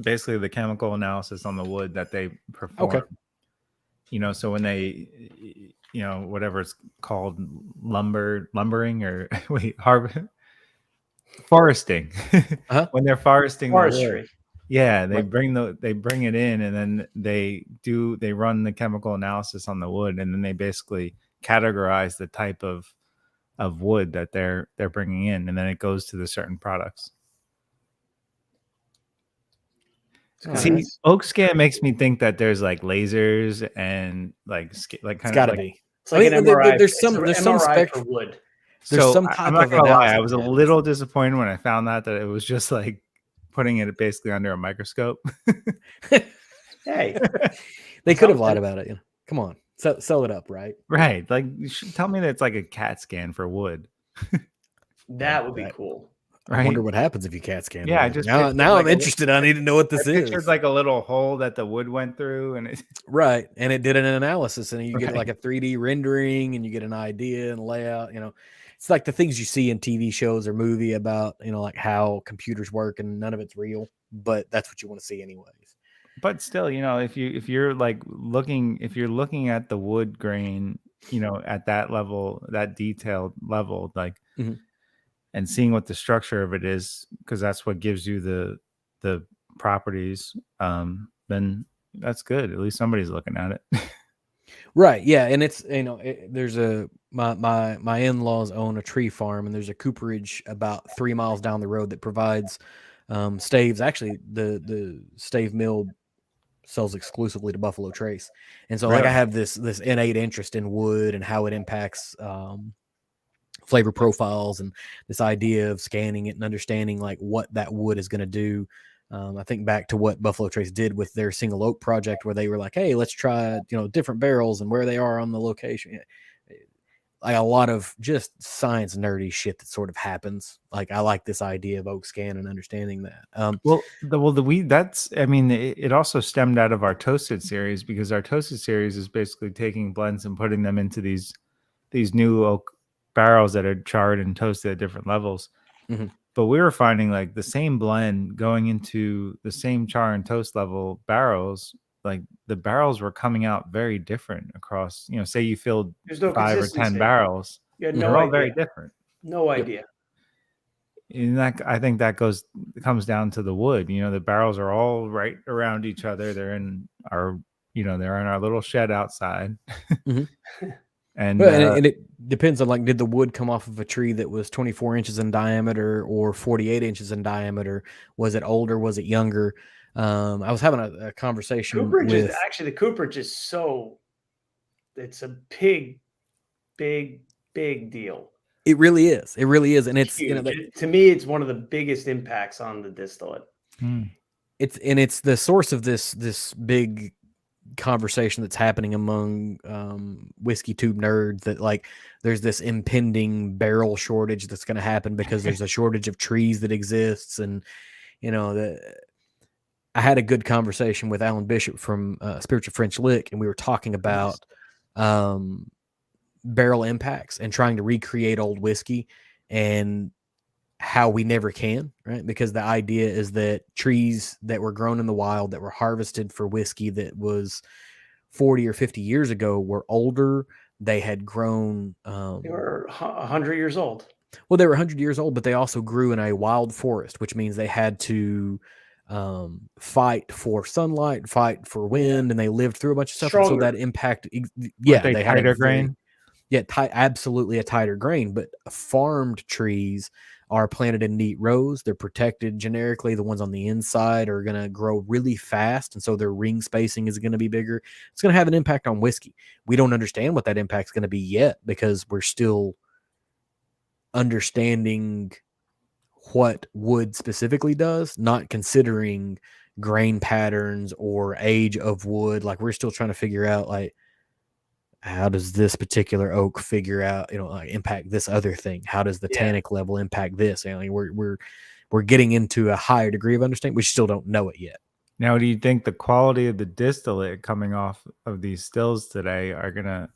basically the chemical analysis on the wood that they perform. Okay. So when they, whatever it's called, lumbering or foresting. Uh-huh. When they're foresting forestry. The wood, yeah, they bring it in, and then they run the chemical analysis on the wood, and then they basically categorize the type of wood that they're bringing in, and then it goes to the certain products. kinda See, nice. oak scan makes me think that there's like lasers and like It's kind got of to like. be. It's like an MRI. There's It's some an there's some MRI for spectrum. wood. There's So some I'm type not of gonna lie, analysis I was a that happens. little disappointed when I found out that it was just like putting it basically under a microscope. Hey, They could have something. lied about it. You know, come on, sell it up, right? Right. Like you should tell me that it's like a CAT scan for wood. That would be cool. I Right. wonder what happens if you CAT scan. Yeah, I wood. just now pictured I'm like interested. I need to know what I this pictured is. like a little hole that the wood went through, and it Right, and it did an analysis, and you get Right. like a 3D rendering, and you get an idea and layout. You know, it's like the things you see in TV shows or movie about, you know, like how computers work, and none of it's real, but that's what you want to see anyways. But still, you know, if you're like looking at the wood grain, you know, at that level, that detailed level, like Mhm. and seeing what the structure of it is, because that's what gives you the properties, then that's good. At least somebody's looking at it. Right, yeah, and it's, you know, there's a my in-laws own a tree farm, and there's a cooperage about 3 miles down the road that provides staves. Actually, the stave mill sells exclusively to Buffalo Trace, and so like I Really? have this innate interest in wood and how it impacts flavor profiles, and this idea of scanning it and understanding like what that wood is going to do. I think back to what Buffalo Trace did with their single oak project, where they were like, "Hey, let's try, you know, different barrels and where they are on the location." Like a lot of just science nerdy shit that sort of happens. Like I like this idea of oak scan and understanding that. Well, the weed, that's, I mean, it also stemmed out of our toasted series, because our toasted series is basically taking blends and putting them into these new oak barrels that are charred and toasted at different levels. Mhm. But we were finding like the same blend going into the same char and toast level barrels, like the barrels were coming out very different across, you know, say you filled There's no 5 or 10 consistency. barrels, You had Mhm. no they're all idea. very different. No idea. And that, I think that comes down to the wood. You know, the barrels are all right around each other. They're in our, you know, they're in our little shed outside. Mhm. And Well, and it depends on, like, did the wood come off of a tree that was 24 inches in diameter or 48 inches in diameter? Was it older? Was it younger? I was having a conversation Cooperage is with. actually, the cooperage is so, it's a big, big, big deal. It really is. It really is, and it's, you know, Huge. To me, it's one of the biggest impacts on the distillate. it's the source of this big conversation that's happening among whiskey tube nerds, that like there's this impending barrel shortage that's going to happen because there's a shortage of trees that exists. And you know, I had a good conversation with Alan Bishop from Spiritual French Lick, and we were talking about barrel impacts and trying to recreate old whiskey, and how we never can, right? Because the idea is that trees that were grown in the wild, that were harvested for whiskey, that was 40 or 50 years ago, were older. They had grown. They were 100 years old. Well, they were 100 years old, but they also grew in a wild forest, which means they had to fight for sunlight, fight for wind, and they lived through a bunch of stuff. And so that impact, they had tighter grain. Yeah, absolutely a tighter grain. But farmed trees are planted in neat rows. They're protected generically. The ones on the inside are going to grow really fast, and so their ring spacing is going to be bigger. It's going to have an impact on whiskey. We don't understand what that impact is going to be yet, because we're still understanding what wood specifically does, not considering grain patterns or age of wood. Like, we're still trying to figure out, like, how does this particular oak figure out, you know, like, impact this other thing? How does the tannic level impact this? And we're getting into a higher degree of understanding. We still don't know it yet. Now, do you think the quality of the distillate coming off of these stills today are going to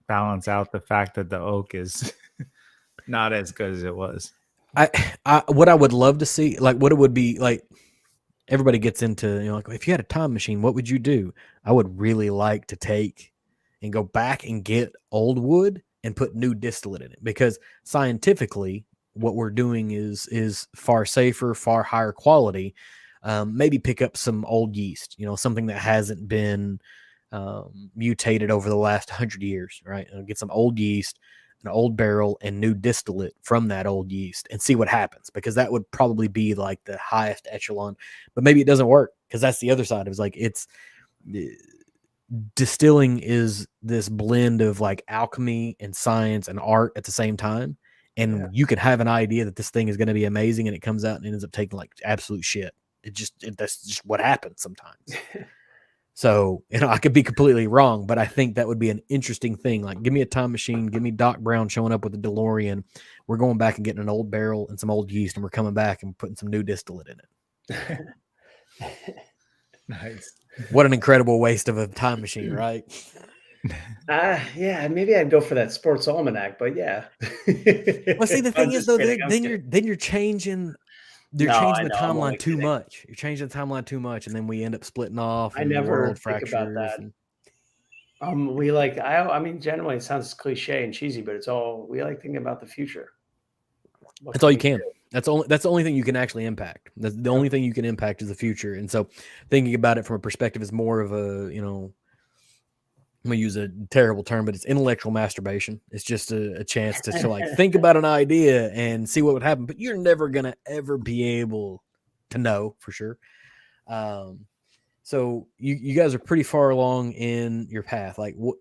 balance out the fact that the oak is not as good as it was? What I would love to see, like, what it would be like, everybody gets into, you know, like, if you had a time machine, what would you do? I would really like to take and go back and get old wood and put new distillate in it, because scientifically what we're doing is far safer, far higher quality. Maybe pick up some old yeast, you know, something that hasn't been mutated over the last 100 years, right? Get some old yeast, an old barrel and new distillate from that old yeast and see what happens, because that would probably be like the highest echelon. But maybe it doesn't work, because that's the other side. It was like, it's distilling is this blend of like alchemy and science and art at the same time. And you can have an idea that this thing is going to be amazing, and it comes out and ends up taking like absolute shit. That's just what happens sometimes. So, I could be completely wrong, but I think that would be an interesting thing. Like, give me a time machine, give me Doc Brown showing up with a DeLorean. We're going back and getting an old barrel and some old yeast, and we're coming back and putting some new distillate in it. Nice. What an incredible waste of a time machine, right? Yeah, maybe I'd go for that sports almanac, but yeah. Well, see, the thing is, though, then you're changing. They're changing the timeline too much. You're changing the timeline too much, and then we end up splitting off. I and never world think about fractures. that. We like. I mean, generally, it sounds cliche and cheesy, but we like thinking about the future. That's all you can. That's the only thing you can actually impact. The only thing you can impact is the future. And so, thinking about it from a perspective is more of a, I'm gonna use a terrible term, but it's intellectual masturbation. It's just a chance to like think about an idea and see what would happen, but you're never gonna ever be able to know for sure. So you guys are pretty far along in your path. Like, what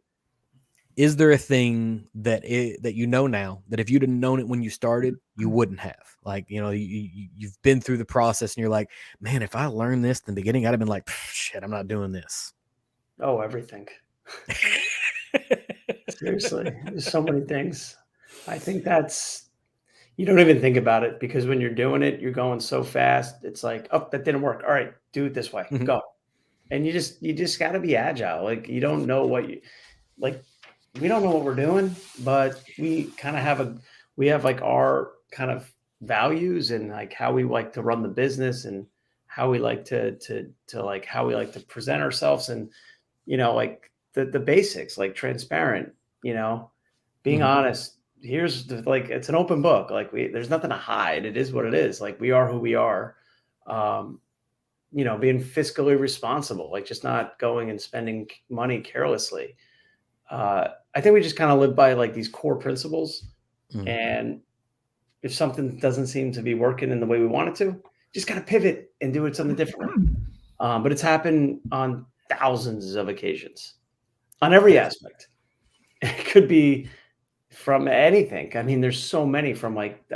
is there a thing that now that if you'd have known it when you started, you wouldn't have? Like, you've been through the process and you're like, man, if I learned this in the beginning, I'd have been like, shit, I'm not doing this. Oh, everything. Seriously, there's so many things. I think you don't even think about it, because when you're doing it, you're going so fast. It's like, oh, that didn't work. All right, do it this way. Mm-hmm. Go. And you just got to be agile. Like, you don't know we don't know what we're doing, but we kind of have like our kind of values and like how we like to run the business and how we like to like how we like to present ourselves, and like the basics, like transparent, being honest. Here's it's an open book. Like, there's nothing to hide. It is what it is. Like, we are who we are. Being fiscally responsible, like just not going and spending money carelessly. I think we just kind of live by like these core principles. And if something doesn't seem to be working in the way we want it to, just kind of pivot and do it something differently. But it's happened on thousands of occasions on every aspect. It could be from anything. I mean, there's so many, from like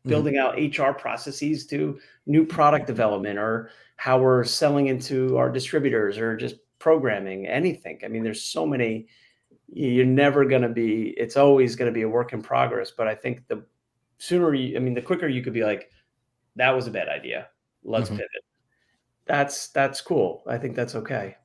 building out HR processes to new product development, or how we're selling into our distributors, or just programming, anything. I mean, there's so many. It's always going to be a work in progress. But I think the quicker you could be like, that was a bad idea, let's pivot. That's cool. I think that's okay.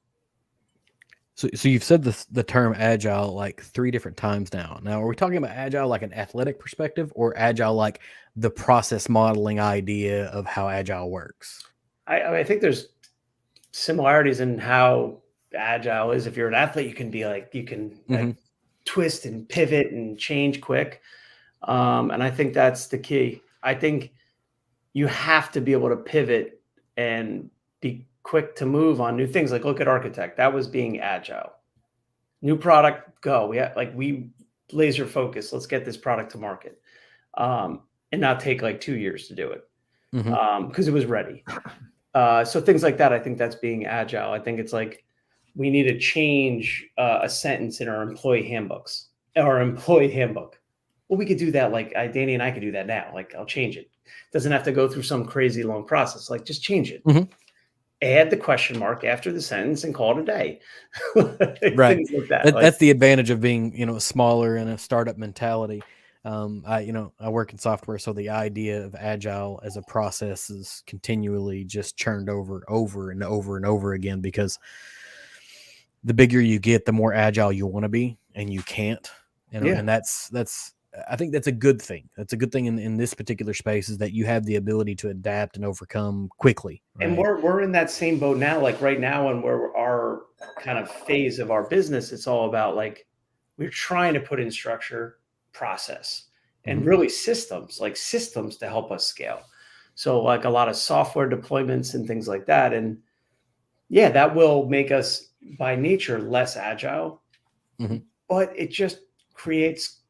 So you've said the term agile like 3 different times now. Now, are we talking about agile like an athletic perspective, or agile like the process modeling idea of how agile works? I think there's similarities in how agile is. If you're an athlete, you can be like, like, twist and pivot and change quick. And I think that's the key. I think you have to be able to pivot and be quick to move on new things. Like, look at Architect. That was being agile. New product, go. We laser focus. Let's get this product to market. And not take like 2 years to do it. Because it was ready. So things like that, I think that's being agile. I think it's like, we need to change a sentence in our employee handbooks, or employee handbook. Well, we could do that. Like, Danny and I could do that now. Like, I'll change it. Doesn't have to go through some crazy long process. Like, just change it. Add the question mark after the sentence and call it a day. Right. Things like that. That's the advantage of being, smaller and a startup mentality. I work in software, so the idea of agile as a process is continually just churned over and over and over again, because the bigger you get, the more agile you want to be, and you can't. And that's I think that's a good thing. That's a good thing in this particular space, is that you have the ability to adapt and overcome quickly. Right? And we're in that same boat now. Like, right now, when we're our kind of phase of our business, it's all about like, we're trying to put in structure, process, and really systems to help us scale. So like a lot of software deployments and things like that. And yeah, that will make us by nature less agile, but it just creates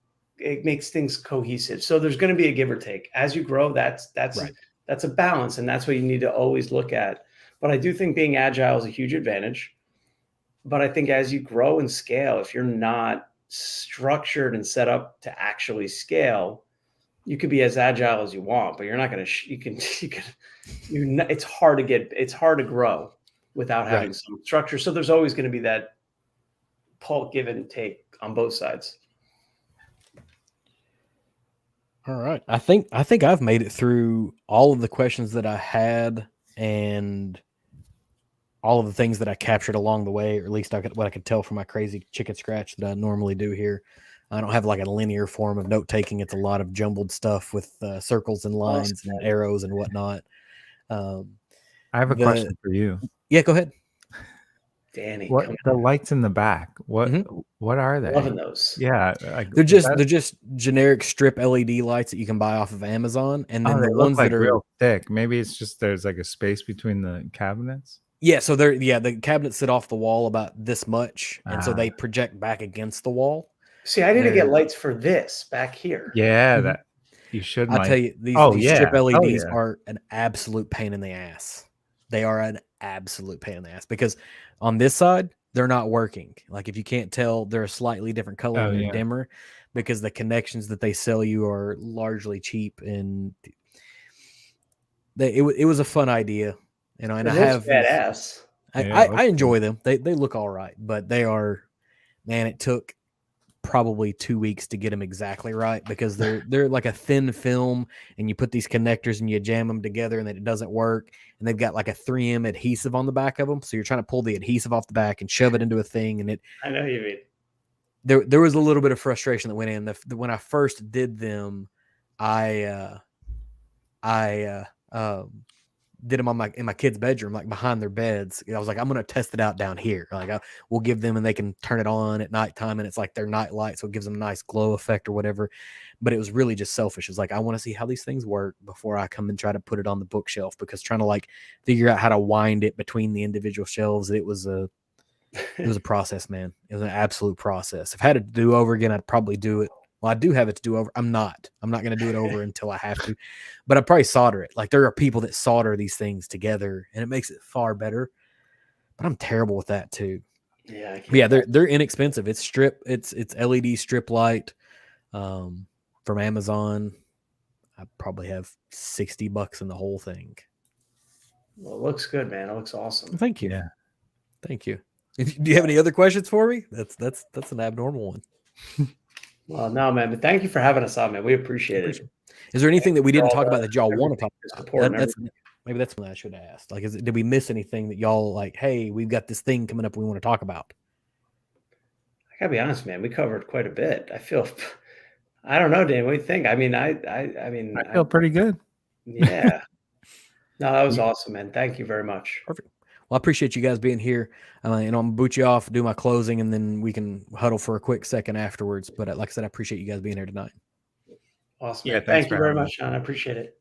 it makes things cohesive. So there's going to be a give or take as you grow. That's a balance, and that's what you need to always look at. But I do think being agile is a huge advantage. But I think as you grow and scale, if you're not structured and set up to actually scale, you could be as agile as you want, but you're not going to. It's hard to grow without having some structure. So there's always going to be that pull, give and take on both sides. All right. I think I've made it through all of the questions that I had and all of the things that I captured along the way, or at least what I could tell from my crazy chicken scratch that I normally do here. I don't have like a linear form of note taking. It's a lot of jumbled stuff with circles and lines and arrows and whatnot. I have a question for you. Yeah, go ahead. Danny, what the lights in the back? What are they? Loving those. Yeah, they're just generic strip LED lights that you can buy off of Amazon, and then the ones that are real thick. Maybe it's just there's like a space between the cabinets. Yeah, so the cabinets sit off the wall about this much, and so they project back against the wall. See, I need to get lights for this back here. Yeah, that you should. I tell you, these strip LEDs are an absolute pain in the ass. They are an absolute pain in the ass because on this side they're not working. Like if you can't tell, they're a slightly different color and dimmer because the connections that they sell you are largely cheap, and it was a fun idea, you know. And I have badass. I enjoy them. They look all right, but they are, man. It took probably 2 weeks to get them exactly right because they're like a thin film, and you put these connectors and you jam them together and then it doesn't work, and they've got like a 3M adhesive on the back of them, so you're trying to pull the adhesive off the back and shove it into a thing, and I know you mean. There was a little bit of frustration that went in. When I first did them, I did them in my kids' bedroom, like behind their beds. I was like, I'm going to test it out down here. Like we'll give them, and they can turn it on at nighttime, and it's like their night light, so it gives them a nice glow effect or whatever. But it was really just selfish. It's like, I want to see how these things work before I come and try to put it on the bookshelf, because trying to like figure out how to wind it between the individual shelves, it was a process, man. It was an absolute process. If I had it to do over again, I'd probably do it. Well, I do have it to do over. I'm not going to do it over until I have to, but I'd probably solder it. Like there are people that solder these things together and it makes it far better, but I'm terrible with that too. Yeah. They're inexpensive. It's LED strip light, from Amazon. I probably have $60 in the whole thing. Well, it looks good, man. It looks awesome. Thank you. Yeah. Thank you. Do you have any other questions for me? That's an abnormal one. Well, no, man, but thank you for having us on, man. We appreciate it. Is there anything that we didn't talk about that y'all want to talk about? Maybe that's what I should have asked. Like, did we miss anything that y'all like, hey, we've got this thing coming up we want to talk about? I gotta be honest, man. We covered quite a bit. I don't know, Dan. What do you think? I mean, I feel pretty good. Yeah. No, that was awesome, man. Thank you very much. Perfect. Well, I appreciate you guys being here. And I'm going to boot you off, do my closing, and then we can huddle for a quick second afterwards. But like I said, I appreciate you guys being here tonight. Awesome. Yeah, thank you very much, Sean. I appreciate it.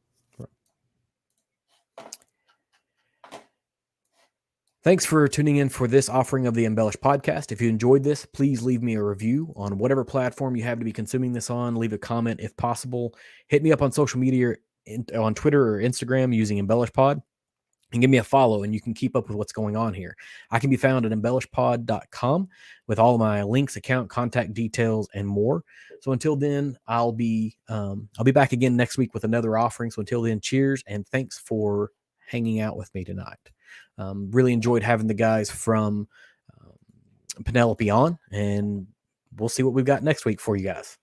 Thanks for tuning in for this offering of the Embellish podcast. If you enjoyed this, please leave me a review on whatever platform you have to be consuming this on. Leave a comment if possible. Hit me up on social media, on Twitter or Instagram using EmbellishPod. And give me a follow, and you can keep up with what's going on here. I can be found at embellishpod.com with all of my links, account, contact details, and more. So until then, I'll be back again next week with another offering. So until then, cheers, and thanks for hanging out with me tonight. Really enjoyed having the guys from Penelope on, and we'll see what we've got next week for you guys.